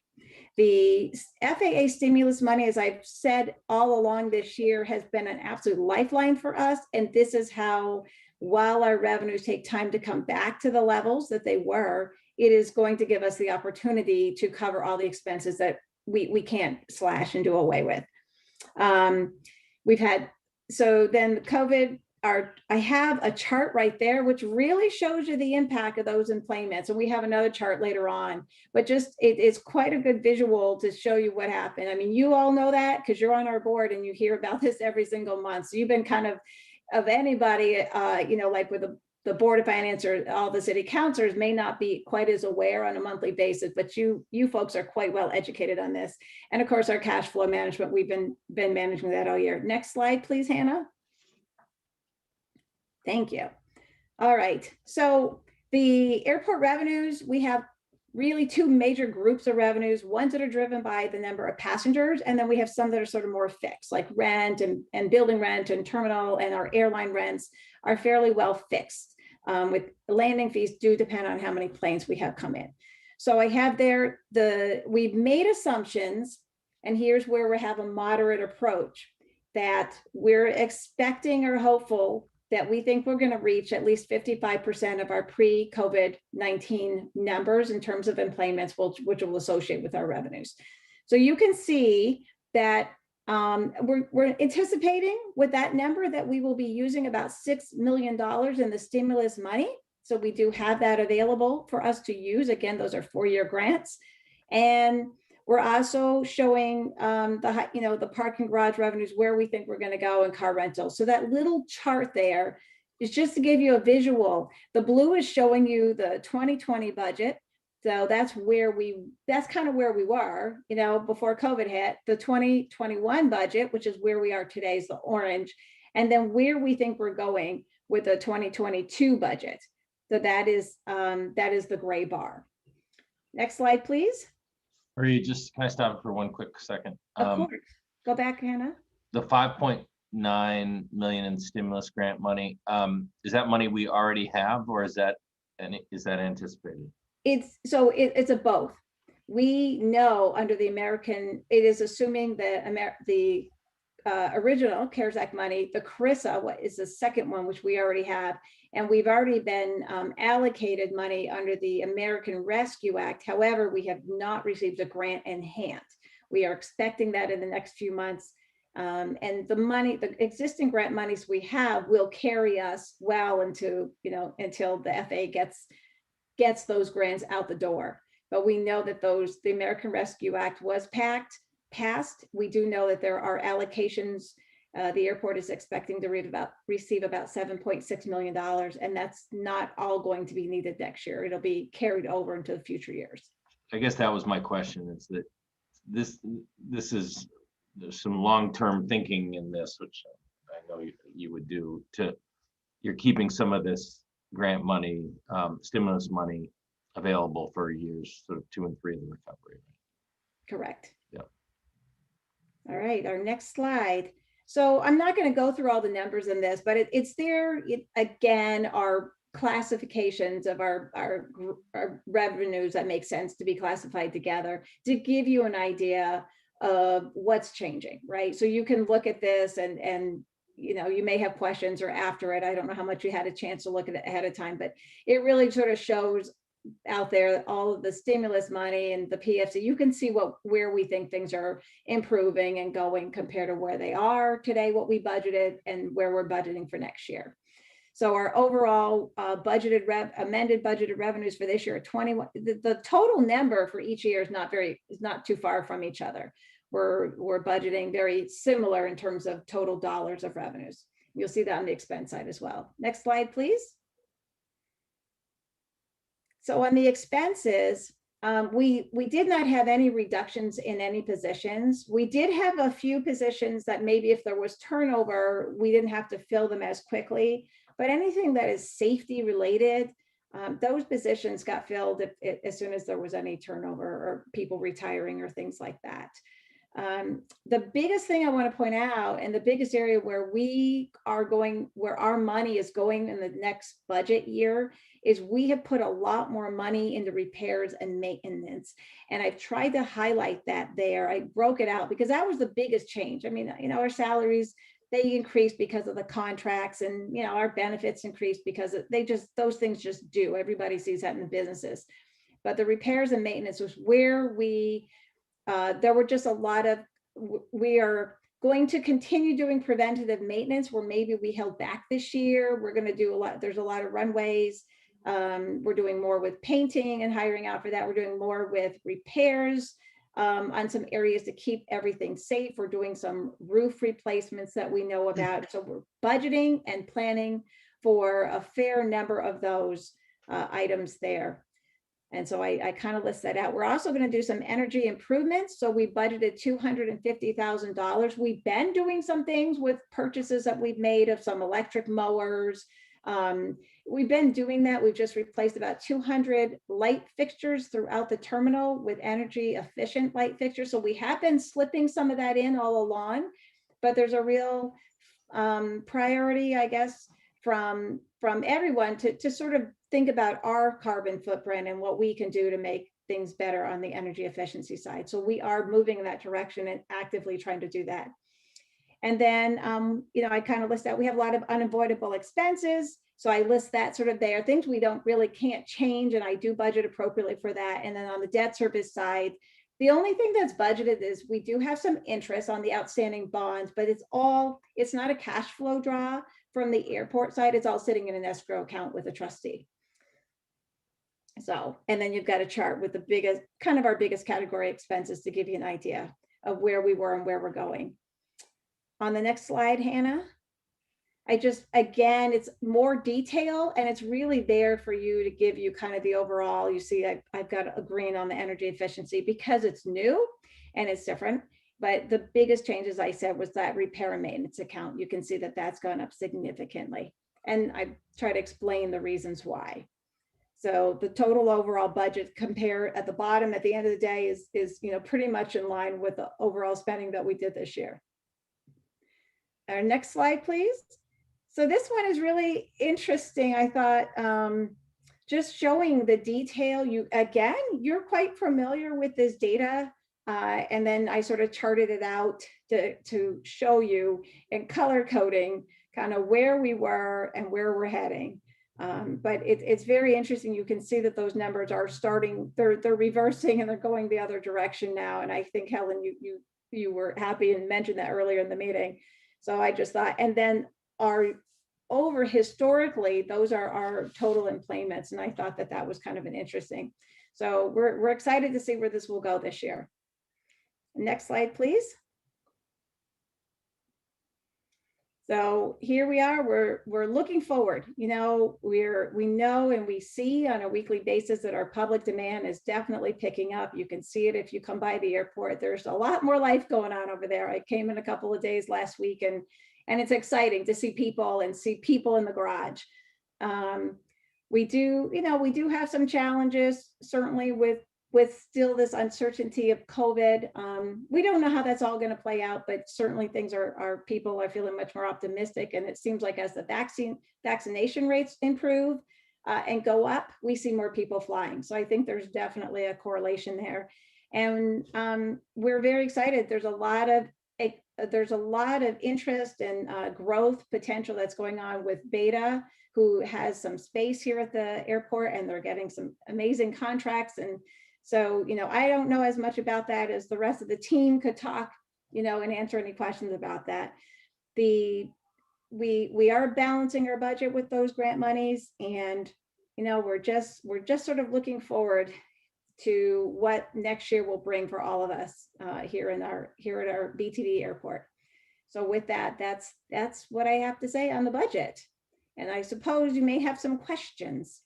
The FAA stimulus money, as I've said all along this year, has been an absolute lifeline for us. And this is how, while our revenues take time to come back to the levels that they were, it is going to give us the opportunity to cover all the expenses that we can't slash and do away with. So then COVID, I have a chart right there, which really shows you the impact of those employments. And we have another chart later on, but just it's quite a good visual to show you what happened. I mean, you all know that because you're on our board and you hear about this every single month. So you've been kind of anybody, like with the Board of Finance or all the city councilors may not be quite as aware on a monthly basis, but you folks are quite well educated on this. And of course, our cash flow management, we've been managing that all year. Next slide, please, Hannah. Thank you. All right. So the airport revenues, we have really 2 major groups of revenues, ones that are driven by the number of passengers, and then we have some that are sort of more fixed, like rent and building rent and terminal, and our airline rents are fairly well fixed. With landing fees do depend on how many planes we have come in. So I have there we've made assumptions, and here's where we have a moderate approach, that we're expecting or hopeful that we think we're going to reach at least 55% of our pre-COVID-19 numbers in terms of employments, which will associate with our revenues. So you can see that we're anticipating with that number that we will be using about $6 million in the stimulus money. So we do have that available for us to use. Again, those are 4-year grants. And we're also showing the parking garage revenues, where we think we're going to go in car rental. So that little chart there is just to give you a visual. The blue is showing you the 2020 budget. So that's kind of where we were, before COVID hit. The 2021 budget, which is where we are today, is the orange. And then where we think we're going with the 2022 budget. So that is the gray bar. Next slide, please. Marie, can I stop for one quick second? Of course. Go back, Hannah. The 5.9 million in stimulus grant money, is that money we already have, or is that anticipated? It's a both. We know under the American, it is assuming the original CARES Act money, the CRISA, what is the second one, which we already have, and we've already been allocated money under the American Rescue Act. However, we have not received a grant in hand. We are expecting that in the next few months. And the existing grant monies we have will carry us well into, until the FAA gets those grants out the door. But we know that the American Rescue Act was passed. We do know that there are allocations. The airport is expecting to receive about $7.6 million, and that's not all going to be needed next year. It'll be carried over into the future years. I guess that was my question, is that there's some long-term thinking in this, which I know you would do, you're keeping some of this grant money, stimulus money available for years, sort of 2 and 3 of the recovery. Correct. Yeah. All right, our next slide. So I'm not going to go through all the numbers in this, but it's there. Again, our classifications of our revenues that make sense to be classified together to give you an idea of what's changing, right? So you can look at this and you may have questions or after it. I don't know how much you had a chance to look at it ahead of time, but it really sort of shows out there all of the stimulus money and the PFC. You can see where we think things are improving and going compared to where they are today, what we budgeted, and where we're budgeting for next year. So our overall amended budgeted revenues for this year are 21. The total number for each year is not too far from each other. We're budgeting very similar in terms of total dollars of revenues. You'll see that on the expense side as well. Next slide, please. So on the expenses, we did not have any reductions in any positions. We did have a few positions that maybe if there was turnover, we didn't have to fill them as quickly, but anything that is safety related, those positions got filled as soon as there was any turnover or people retiring or things like that. The biggest thing I want to point out, and the biggest area where where our money is going in the next budget year, is we have put a lot more money into repairs and maintenance. And I've tried to highlight that there. I broke it out because that was the biggest change. I mean, our salaries, they increased because of the contracts, and our benefits increased because those things just do. Everybody sees that in the businesses. But the repairs and maintenance was where there were just a lot of, we are going to continue doing preventative maintenance where maybe we held back this year. We're going to do a lot. There's a lot of runways. We're doing more with painting and hiring out for that. We're doing more with repairs on some areas to keep everything safe. We're doing some roof replacements that we know about. So we're budgeting and planning for a fair number of those items there. And so I kind of list that out. We're also going to do some energy improvements. So we budgeted $250,000. We've been doing some things with purchases that we've made of some electric mowers. We've been doing that. We've just replaced about 200 light fixtures throughout the terminal with energy efficient light fixtures. So we have been slipping some of that in all along, but there's a real priority, I guess, from everyone to sort of think about our carbon footprint and what we can do to make things better on the energy efficiency side. So we are moving in that direction and actively trying to do that. And then, I kind of list out, we have a lot of unavoidable expenses. So I list that sort of there, things we can't change, and I do budget appropriately for that. And then on the debt service side, the only thing that's budgeted is we do have some interest on the outstanding bonds, but it's not a cash flow draw from the airport side. It's all sitting in an escrow account with a trustee. So, and then you've got a chart with our biggest category expenses to give you an idea of where we were and where we're going. On the next slide, Hannah, again, it's more detail, and it's really there for you to give you kind of the overall. You see, I've got a green on the energy efficiency because it's new and it's different. But the biggest change, as I said, was that repair and maintenance account. You can see that that's gone up significantly. And I try to explain the reasons why. So the total overall budget compare at the bottom at the end of the day is pretty much in line with the overall spending that we did this year. Our next slide, please. So this one is really interesting. I thought just showing the detail. You're quite familiar with this data. And then I sort of charted it out to show you in color coding kind of where we were and where we're heading. But it's very interesting. You can see that those numbers are starting, they're reversing and they're going the other direction now. And I think, Helen, you were happy and mentioned that earlier in the meeting. So I just thought, and then over historically, those are our total employments. And I thought that was kind of an interesting. So we're excited to see where this will go this year. Next slide, please. So here we are, we're looking forward. We know and we see on a weekly basis that our public demand is definitely picking up. You can see it if you come by the airport. There's a lot more life going on over there. I came in a couple of days last week, and it's exciting to see people in the garage. We do have some challenges, certainly with still this uncertainty of COVID. We don't know how that's all going to play out, but certainly people are feeling much more optimistic. And it seems like as the vaccination rates improve and go up, we see more people flying. So I think there's definitely a correlation there. And we're very excited. There's a lot of interest and growth potential that's going on with Beta, who has some space here at the airport, and they're getting some amazing contracts. And so, I don't know as much about that as the rest of the team could talk, and answer any questions about that. We are balancing our budget with those grant monies, and, we're just sort of looking forward to what next year will bring for all of us here at our BTD airport. So with that, that's what I have to say on the budget. And I suppose you may have some questions.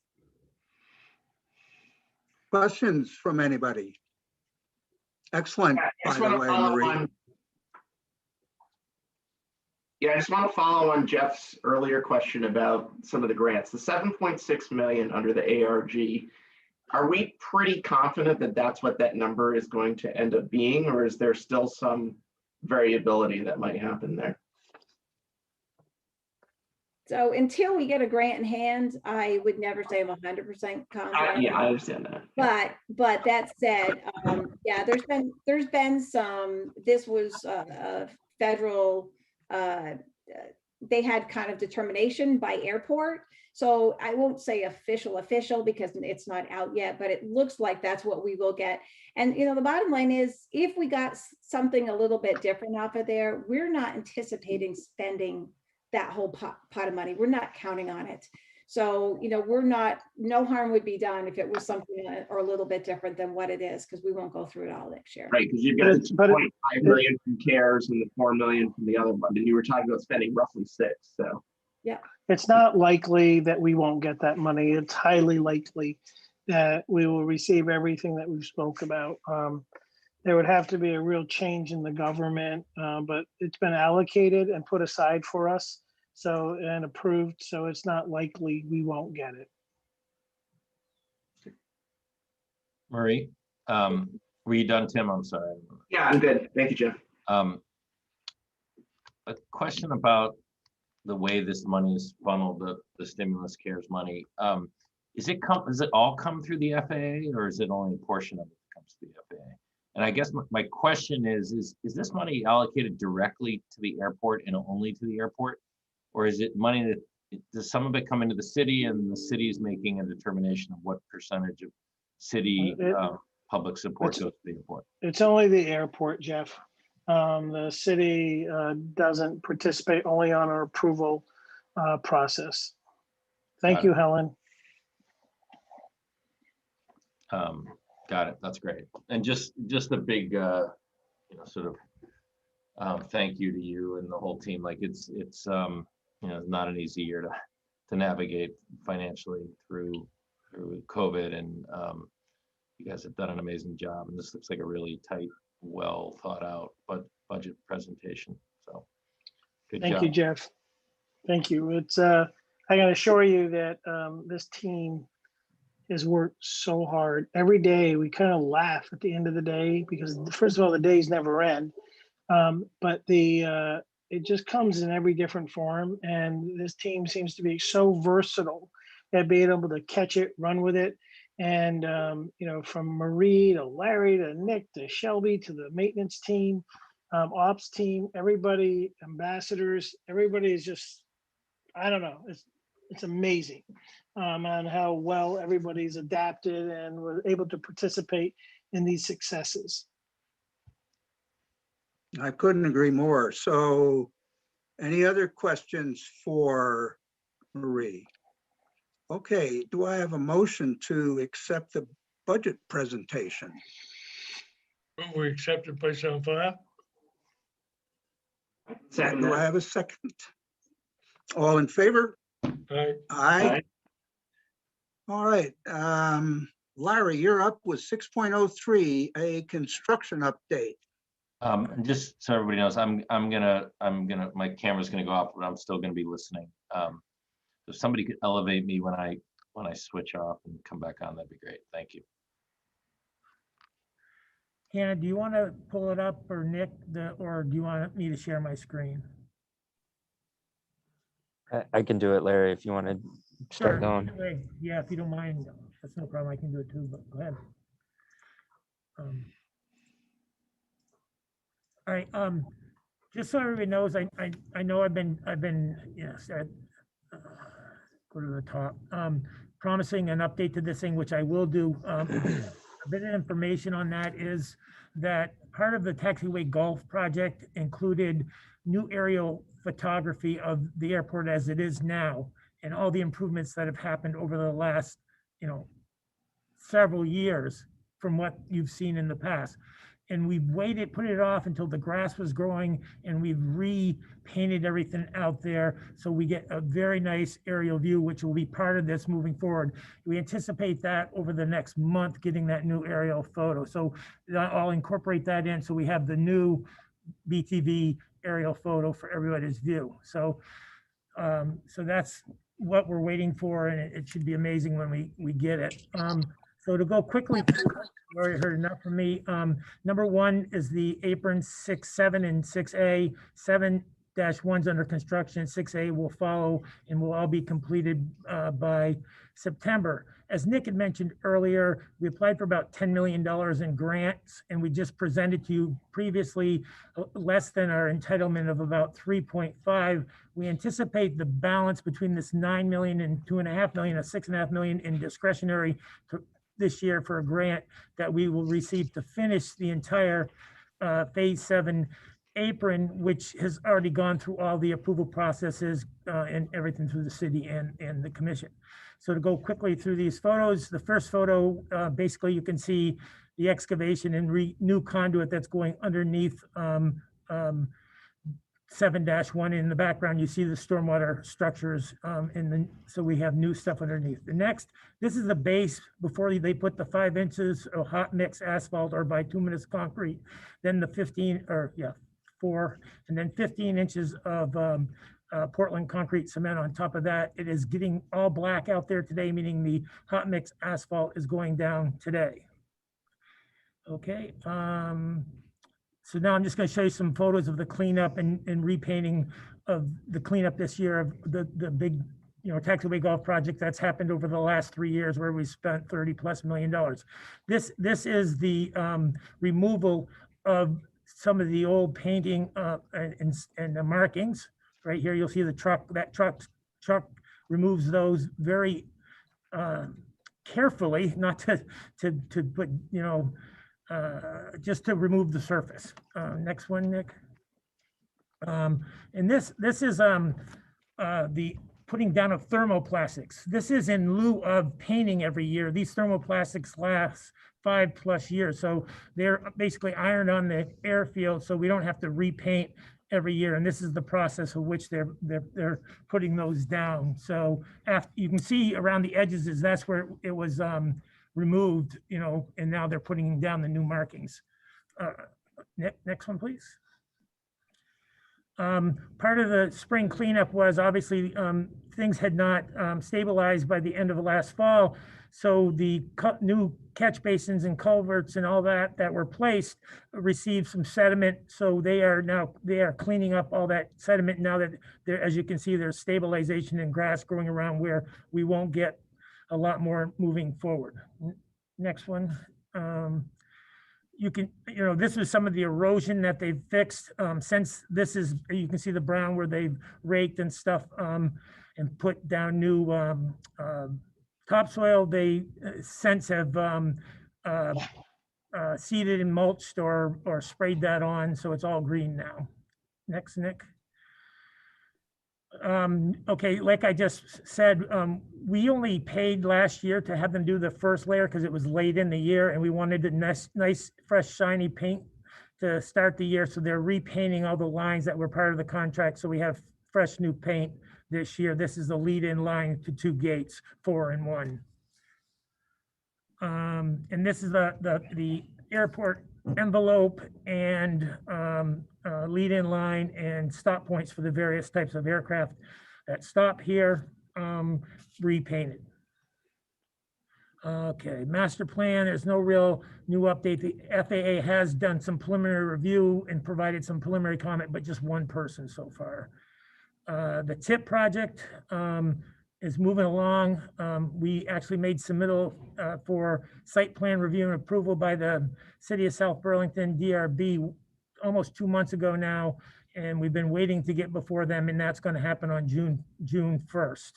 Questions from anybody? Excellent, by the way, Marie. I just want to follow on Jeff's earlier question about some of the grants. The 7.6 million under the ARG, are we pretty confident that that's what that number is going to end up being, or is there still some variability that might happen there? So until we get a grant in hand, I would never say I'm 100% confident. Yeah, I understand that. But that said, there's been some. This was a federal. They had kind of determination by airport. So I won't say official because it's not out yet, but it looks like that's what we will get. And the bottom line is, if we got something a little bit different off of there, we're not anticipating spending that whole pot of money. We're not counting on it. So, no harm would be done if it was something or a little bit different than what it is, because we won't go through it all next year. Right, because you've got 2.5 million from CARES and the 4 million from the other one, and you were talking about spending roughly 6. So yeah, it's not likely that we won't get that money. It's highly likely that we will receive everything that we've spoke about. There would have to be a real change in the government, but it's been allocated and put aside for us, and approved. So it's not likely we won't get it. Marie, were you done, Tim? I'm sorry. yeah, I'm good. Thank you, Jeff. A question about the way this money is funneled, the stimulus CARES money. does it all come through the FAA, or is it only a portion of it that comes to the FAA? And I guess my question is this money allocated directly to the airport and only to the airport? Or is it money that, does some of it come into the city and the city is making a determination of what percentage of city public support goes to the airport? It's only the airport, Jeff. The city doesn't participate, only on our approval process. Thank you, Helen. Got it. That's great. And just a big, sort of thank you to you and the whole team. Like it's not an easy year to navigate financially through COVID, and you guys have done an amazing job. And this looks like a really tight, well thought out budget presentation. So good job. Thank you, Jeff. Thank you. It's I can assure you that this team has worked so hard. Every day we kind of laugh at the end of the day because first of all, the days never end. But it just comes in every different form. And this team seems to be so versatile at being able to catch it, run with it. And, from Marie to Larry to Nick to Shelby to the maintenance team, ops team, everybody, ambassadors, everybody is just, I don't know, it's amazing on how well everybody's adapted and was able to participate in these successes. I couldn't agree more. So any other questions for Marie? Okay, do I have a motion to accept the budget presentation? We accept it by some file. Second Do I that. have a second? All in favor? Aye. Aye. All right, Larry, you're up with 6.03, a construction update. And just so everybody knows, I'm gonna, my camera's gonna go off, but I'm still gonna be listening. If somebody could elevate me when I switch off and come back on, that'd be great. Thank you. Hannah, do you want to pull it up, or Nick, or do you want me to share my screen? I can do it, Larry, if you want to start going. Anyway, yeah, if you don't mind, that's no problem. I can do it too, but go ahead. All right, just so everybody knows, I know I've been go to the top, promising an update to this thing, which I will do. A bit of information on that is that part of the taxiway golf project included new aerial photography of the airport as it is now, and all the improvements that have happened over the last, several years from what you've seen in the past. And we've put it off until the grass was growing, and we've repainted everything out there. So we get a very nice aerial view, which will be part of this moving forward. We anticipate that over the next month, getting that new aerial photo. So I'll incorporate that in. So we have the new BTV aerial photo for everybody's view. So, so that's what we're waiting for, and it should be amazing when we get it. So to go quickly through, you already heard enough from me. Number one is the aprons 6, 7, and 6A. 7-1's under construction. 6A will follow and will all be completed by September. As Nick had mentioned earlier, we applied for about $10 million in grants, and we just presented to you previously less than our entitlement of about 3.5. We anticipate the balance between this 9 million and 2.5 million, or 6.5 million in discretionary this year for a grant that we will receive to finish the entire phase 7 apron, which has already gone through all the approval processes and everything through the city and the commission. So to go quickly through these photos, the first photo, basically you can see the excavation and new conduit that's going underneath 7-1. In the background, you see the stormwater structures, and then so we have new stuff underneath. The next, this is the base before they put the 5 inches of hot mix asphalt or bituminous concrete, then the 4, and then 15 inches of Portland concrete cement on top of that. It is getting all black out there today, meaning the hot mix asphalt is going down today. Okay. So now I'm just going to show you some photos of the cleanup and repainting of the cleanup this year of the big taxiway golf project that's happened over the last 3 years where we spent $30+ million. This is the removal of some of the old painting and the markings. Right here, you'll see the truck, that truck removes those very carefully, not to put, just to remove the surface. Next one, Nick. And this is the putting down of thermoplastics. This is in lieu of painting every year. These thermoplastics last 5+ years. So they're basically ironed on the airfield, so we don't have to repaint every year. And this is the process of which they're putting those down. So after, you can see around the edges is that's where it was removed, and now they're putting down the new markings. Next one, please. Part of the spring cleanup was obviously things had not stabilized by the end of the last fall. So the new catch basins and culverts and all that were placed received some sediment. So they are cleaning up all that sediment now that there, as you can see, there's stabilization and grass growing around where we won't get a lot more moving forward. Next one. You can, this is some of the erosion that they've fixed since this is, you can see the brown where they've raked and stuff and put down new topsoil. They since have seeded and mulched or sprayed that on, so it's all green now. Next, Nick. Okay, like I just said, we only paid last year to have them do the first layer because it was late in the year and we wanted a nice fresh shiny paint to start the year. So they're repainting all the lines that were part of the contract. So we have fresh new paint this year. This is the lead-in line to 2 gates, 4 and 1. And this is the airport envelope and lead-in line and stop points for the various types of aircraft that stop here, repainted. Okay, master plan, there's no real new update. The FAA has done some preliminary review and provided some preliminary comment, but just one person so far. The TIP project is moving along. We actually made submittal for site plan review and approval by the City of South Burlington, DRB, almost 2 months ago now, and we've been waiting to get before them, and that's going to happen on June 1st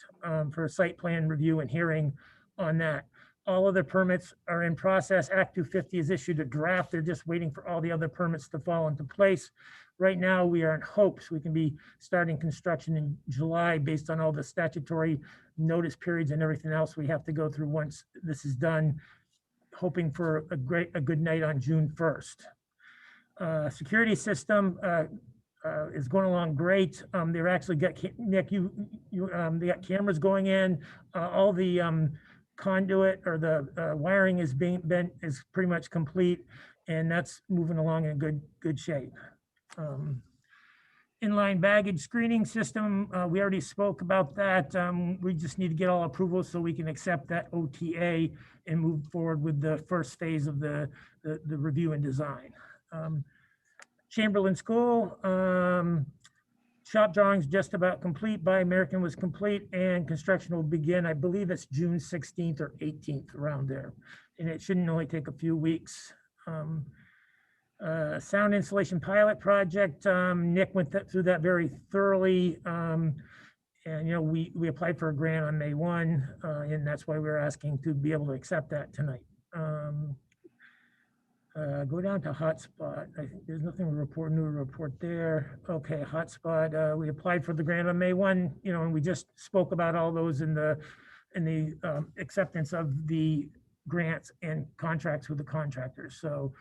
for a site plan review and hearing on that. All other permits are in process. Act 250 has issued a draft. They're just waiting for all the other permits to fall into place. Right now, we are in hopes we can be starting construction in July based on all the statutory notice periods and everything else we have to go through once this is done, hoping for a good night on June 1st. Security system is going along great. They're actually got, Nick, they got cameras going in, all the conduit or the wiring is is pretty much complete, and that's moving along in good shape. Inline baggage screening system, we already spoke about that. We just need to get all approvals so we can accept that OTA and move forward with the first phase of the review and design. Chamberlain School, shop drawings just about complete. Buy American was complete, and construction will begin, I believe it's June 16th or 18th, around there. And it shouldn't only take a few weeks. Sound installation pilot project, Nick went through that very thoroughly. And we applied for a grant on May 1, and that's why we're asking to be able to accept that tonight. Go down to hotspot. I think there's nothing to report, new report there. Okay, hotspot. We applied for the grant on May 1, and we just spoke about all those in the acceptance of the grants and contracts with the contractors. So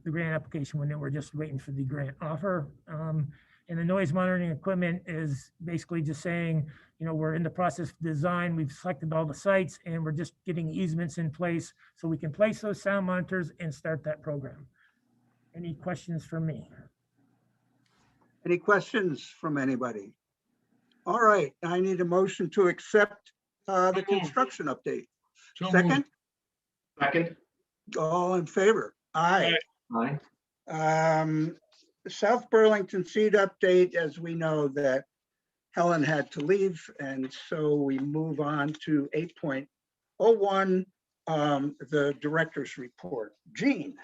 the grant application went in, we're just waiting for the grant offer. And the noise monitoring equipment is basically just saying, we're in the process of design, we've selected all the sites, and we're just getting easements in place so we can place those sound monitors and start that program. Any questions for me? Any questions from anybody? All right, I need a motion to accept the construction update. So Second? moved. Second. All in favor? Aye. Aye. South Burlington seed update, as we know, that Helen had to leave, and so we move on to 8.01, the director's report. Jean.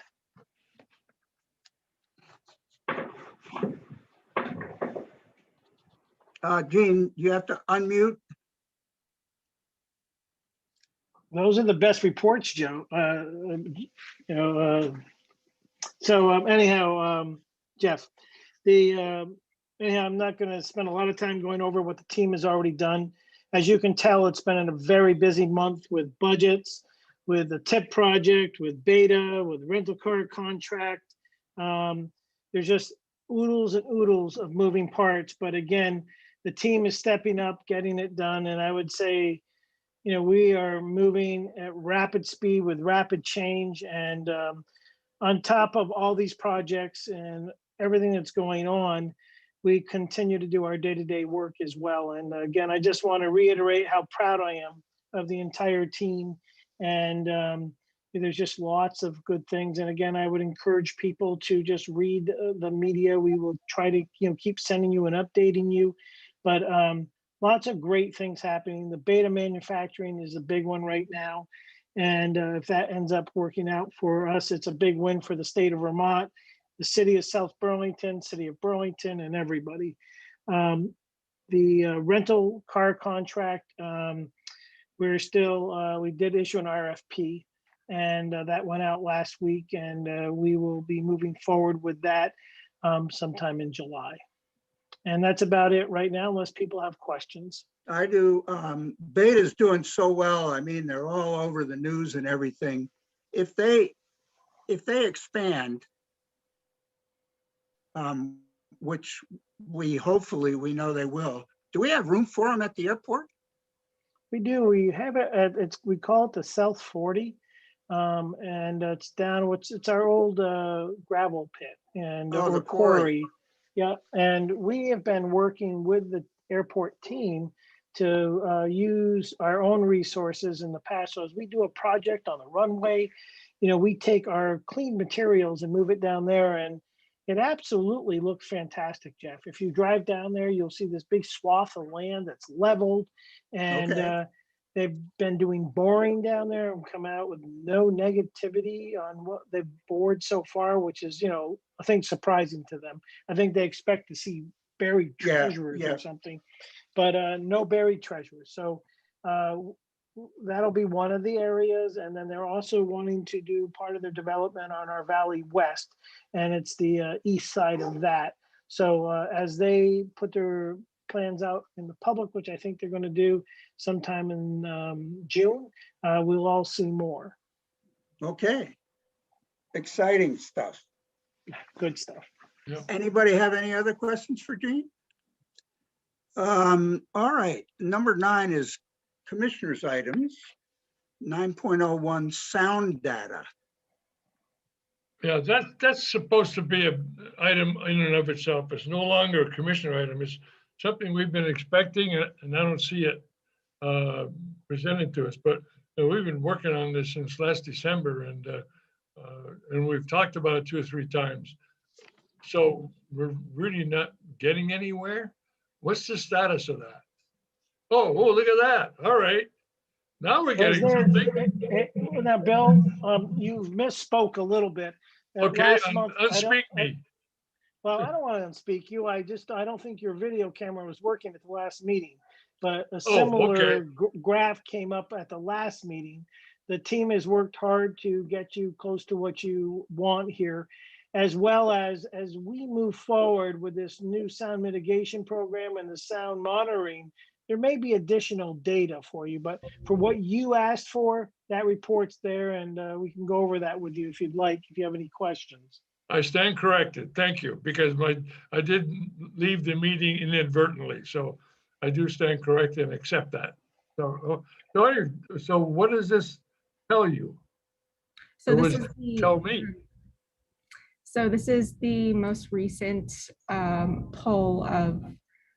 Jean, you have to unmute. Those are the best reports, Joe. Anyhow, Jeff, anyhow, I'm not going to spend a lot of time going over what the team has already done. As you can tell, it's been a very busy month with budgets, with the TIP project, with beta, with rental car contract. There's just oodles and oodles of moving parts. But again, the team is stepping up, getting it done. And I would say, we are moving at rapid speed with rapid change. And on top of all these projects and everything that's going on, we continue to do our day-to-day work as well. And again, I just want to reiterate how proud I am of the entire team. And there's just lots of good things. And again, I would encourage people to just read the media. We will try to keep sending you and updating you. But lots of great things happening. The beta manufacturing is a big one right now. And if that ends up working out for us, it's a big win for the state of Vermont, the city of South Burlington, city of Burlington, and everybody. The rental car contract, we did issue an RFP, and that went out last week, and we will be moving forward with that sometime in July. And that's about it right now, unless people have questions. I do. Beta's doing so well. I mean, they're all over the news and everything. If they expand, which hopefully we know they will, do we have room for them at the airport? We do. We have it. We call it the South 40, and it's down. It's our old gravel pit and the quarry. Yeah, and we have been working with the airport team to use our own resources in the past. So as we do a project on the runway, we take our clean materials and move it down there, and it absolutely looks fantastic, Jeff. If you drive down there, you'll see this big swath of land that's leveled, and they've been doing boring down there and come out with no negativity on what they've bored so far, which is, I think surprising to them. I think they expect to see buried treasures or something, but no buried treasures. So that'll be one of the areas. And then they're also wanting to do part of their development on our Valley West, and it's the east side of that. So as they put their plans out in the public, which I think they're going to do sometime in June, we'll all see more. Okay. Exciting stuff. Good stuff. Yeah. Anybody have any other questions for Jean? All right. Number 9 is commissioners' items. 9.01 sound data. Yeah, that's supposed to be an item in and of itself. It's no longer a commissioner item. It's something we've been expecting, and I don't see it presented to us. But we've been working on this since last December, and we've talked about it 2 or 3 times. So we're really not getting anywhere. What's the status of that? Oh, look at that. All right. Now we're getting something. Now, Bill, you misspoke a little bit. Okay, unspeak me. Well, I don't want to unspeak you. I don't think your video camera was working at the last meeting, but a similar graph came up at the last meeting. The team has worked hard to get you close to what you want here, as well as we move forward with this new sound mitigation program and the sound monitoring. There may be additional data for you, but for what you asked for, that report's there, and we can go over that with you if you'd like, if you have any questions. I stand corrected. Thank you, because I did leave the meeting inadvertently, so I do stand corrected and accept that. So what does this tell you? So Or this was- is tell me. So this is the most recent poll of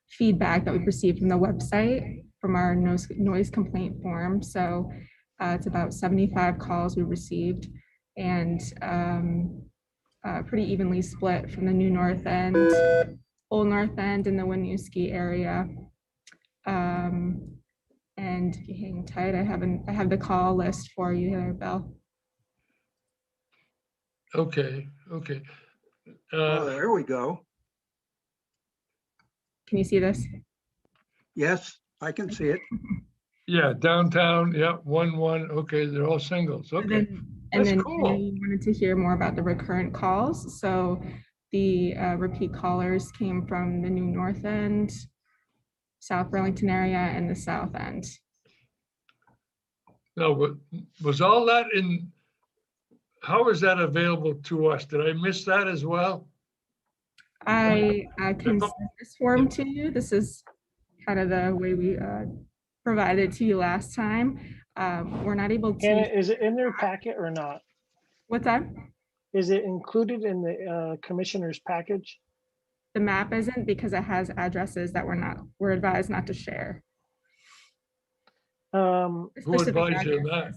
feedback that we've received from the website from our noise complaint form. So it's about 75 calls we received, and pretty evenly split from the New North End, Old North End, and the Winooski area. And if you hang tight, I have the call list for you here, Bill. Okay, okay. Oh, there we go. Can you see this? Yes, I can see it. Yeah, downtown, yeah, 1-1, okay, they're all singles, And okay. then, That's I know cool. you wanted to hear more about the recurrent calls. So the repeat callers came from the New North End, South Burlington area, and the South End. No, but was all that in, how is that available to us? Did I miss that as well? I can send this form to you. This is kind of the way we provided it to you last time. We're not able Hannah, to. is it in their packet or not? What's that? Is it included in the commissioner's package? The map isn't, because it has addresses that we're advised not to share. Um, Who Specific advised you of that?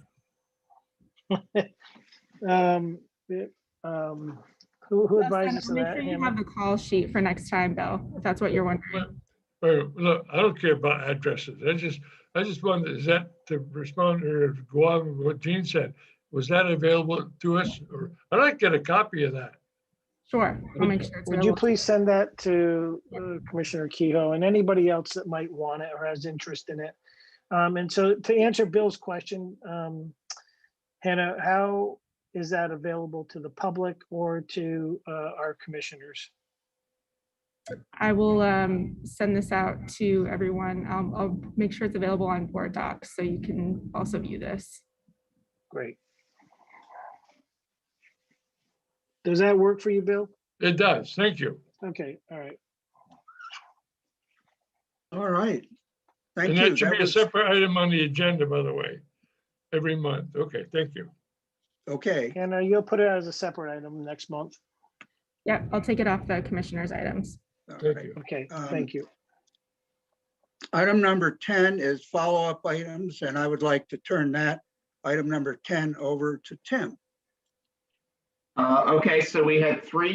who I'll advises of make that, sure you Hannah? have the call sheet for next time, Bill, if that's what you're wondering. Look, I don't care about addresses. I just wanted, is that to respond or to go on with what Gene said? Was that available to us? Or I'd like to get a copy of that. Sure, I'll make sure it's Would you available. please send that to Commissioner Kehoe and anybody else that might want it or has interest in it? And so to answer Bill's question, Hannah, how is that available to the public or to our commissioners? I will send this out to everyone. I'll make sure it's available on board docs so you can also view this. Great. Does that work for you, Bill? It does. Thank you. Okay, all right. All right. Thank And you. that should That be a was, separate item on the agenda, by the way, every month. Okay, thank you. okay. And you'll put it as a separate item next month? Yeah, I'll take it off the commissioner's items. All Thank right. you. Okay, thank you. Item number 10 is follow-up items, and I would like to turn that item number 10 over to Tim. Okay, so we had before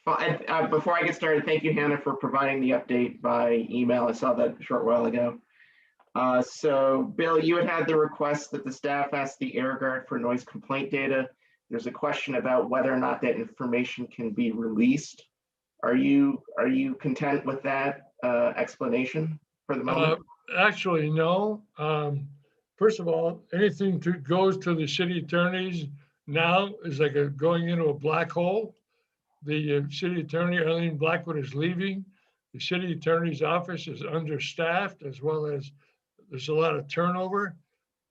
I get started, thank you, Hannah, for providing the update by email. I saw that a short while ago. So Bill, you had the request that the staff ask the Air Guard for noise complaint data. There's a question about whether or not that information can be released. Are you content with that explanation for the moment? Actually, no. First of all, anything goes to the city attorneys now is like going into a black hole. The city attorney, Arlene Blackwood, is leaving. The city attorney's office is understaffed, as well as there's a lot of turnover.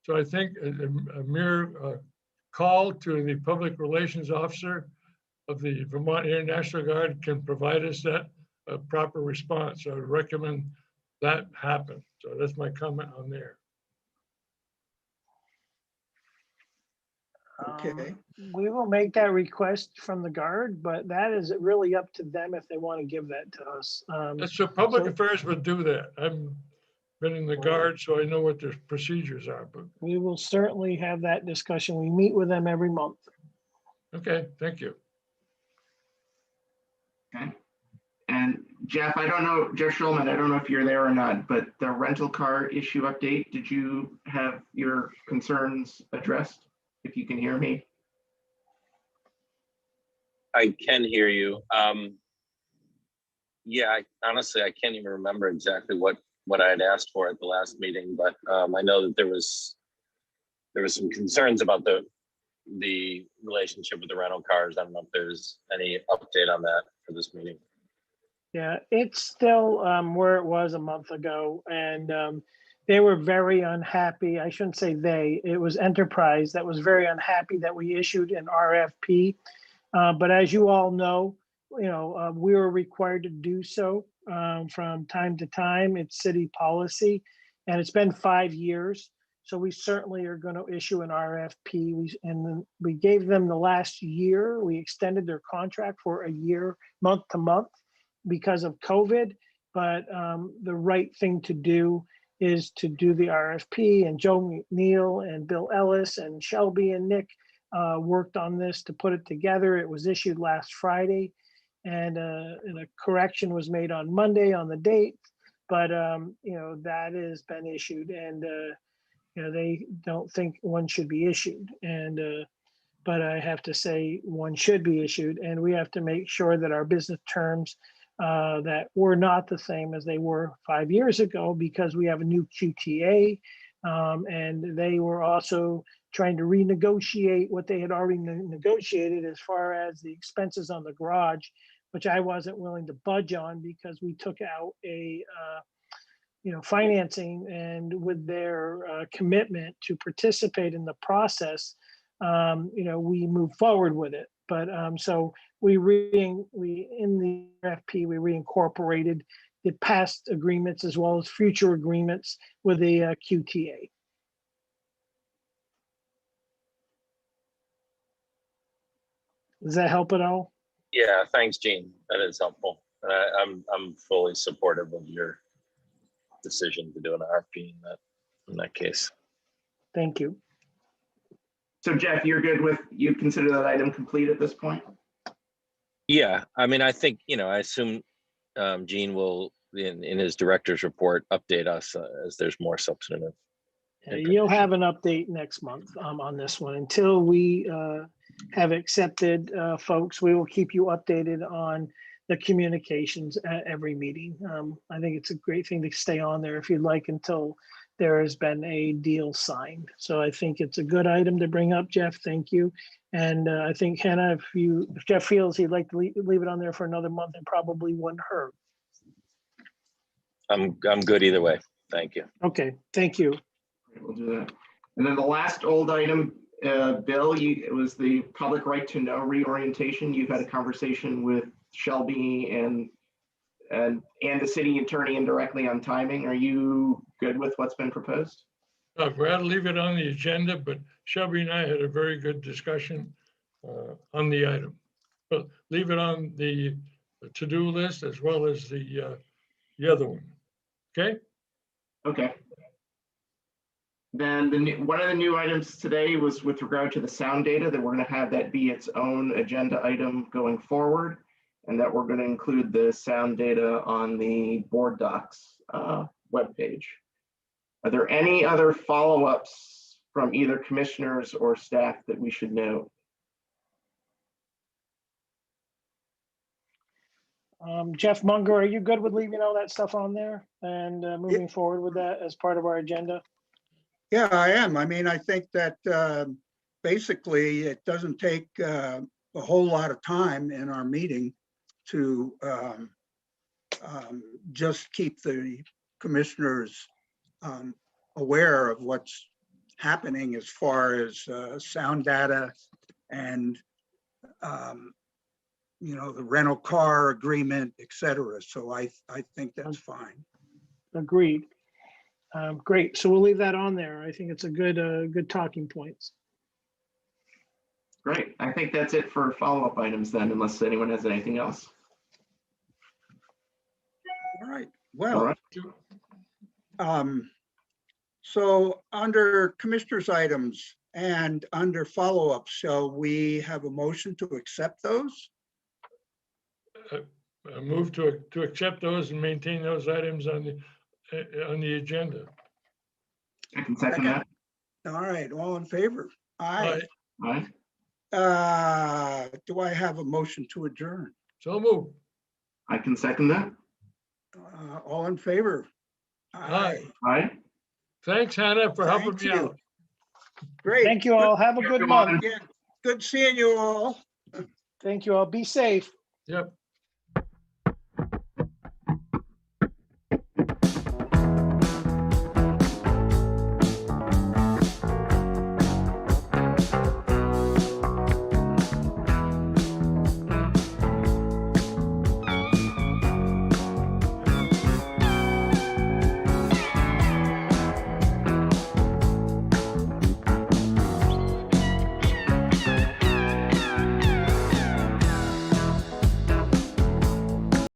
So I think a mere call to the public relations officer of the Vermont Air National Guard can provide us that proper response. So I would recommend that happen. So that's my comment on there. Okay. We will make that request from the Guard, but that is really up to them if they want to give that to us. That's so public so- affairs would do that. I've been in the Guard, so I know what their procedures are, but We will certainly have that discussion. We meet with them every month. okay, thank you. Okay. And Jeff, Jeff Schulman, I don't know if you're there or not, but the rental car issue update, did you have your concerns addressed? If you can hear me. I can hear you. Yeah, honestly, I can't even remember exactly what I had asked for at the last meeting, but I know that there was some concerns about the relationship with the rental cars. I don't know if there's any update on that for this meeting. Yeah, it's still where it was a month ago, and they were very unhappy. I shouldn't say they, it was Enterprise that was very unhappy that we issued an RFP. But as you all know, we were required to do so from time to time. It's city policy, and it's been 5 years. So we certainly are going to issue an RFP. We gave them the last year. We extended their contract for a year, month to month, because of COVID. But the right thing to do is to do the RFP, and Joe McNeil and Bill Ellis and Shelby and Nick worked on this to put it together. It was issued last Friday, and a correction was made on Monday on the date. but that has been issued, and they don't think one should be issued, and but I have to say one should be issued, and we have to make sure that our business terms that were not the same as they were 5 years ago, because we have a new QTA, and they were also trying to renegotiate what they had already negotiated as far as the expenses on the garage, which I wasn't willing to budge on because we took out a financing, and with their commitment to participate in the process, we move forward with it. But so we in the RFP, we reincorporated the past agreements as well as future agreements with the QTA. Does that help at all? Yeah, thanks, Gene. That is helpful. And I'm fully supportive of your decision to do an RFP in that case. Thank you. So Jeff, you consider that item complete at this point? Yeah, I mean, I think, I assume Gene will, in his director's report, update us as there's more substantive. You'll have an update next month on this one. Until we have accepted folks, we will keep you updated on the communications at every meeting. I think it's a great thing to stay on there if you'd like until there has been a deal signed. So I think it's a good item to bring up, Jeff. Thank you. And I think Hannah, if Jeff feels he'd like to leave it on there for another month, it probably wouldn't hurt. I'm good either way. Thank you. Okay, thank you. We'll do that. And then the last old item, Bill, it was the public right to know reorientation. You've had a conversation with Shelby and the city attorney indirectly on timing. Are you good with what's been proposed? I'd rather leave it on the agenda, but Shelby and I had a very good discussion on the item. But leave it on the to-do list as well as the other one. Okay? Okay. Then one of the new items today was with regard to the sound data, that we're going to have that be its own agenda item going forward, and that we're going to include the sound data on the board docs webpage. Are there any other follow-ups from either commissioners or staff that we should note? Jeff Munger, are you good with leaving all that stuff on there and moving forward with that as part of our agenda? Yeah, I am. I mean, I think that basically it doesn't take a whole lot of time in our meeting to just keep the commissioners aware of what's happening as far as sound data and the rental car agreement, et cetera. So I think that's fine. Agreed. Great. So we'll leave that on there. I think it's a good talking points. Great. I think that's it for follow-up items then, unless anyone has anything else. All right. Well, All right. So under commissioners' items and under follow-ups, shall we have a motion to accept those? I move to accept those and maintain those items on the agenda. I can second that. All right, all in favor? Aye. Aye. Do I have a motion to adjourn? So move. I can second that. All in favor? Aye. Aye. Thanks, Hannah, for helping Thank me you. out. Great. Thank you all. Have a good month. Yeah, good seeing you all. Thank you all. Be safe. Yep.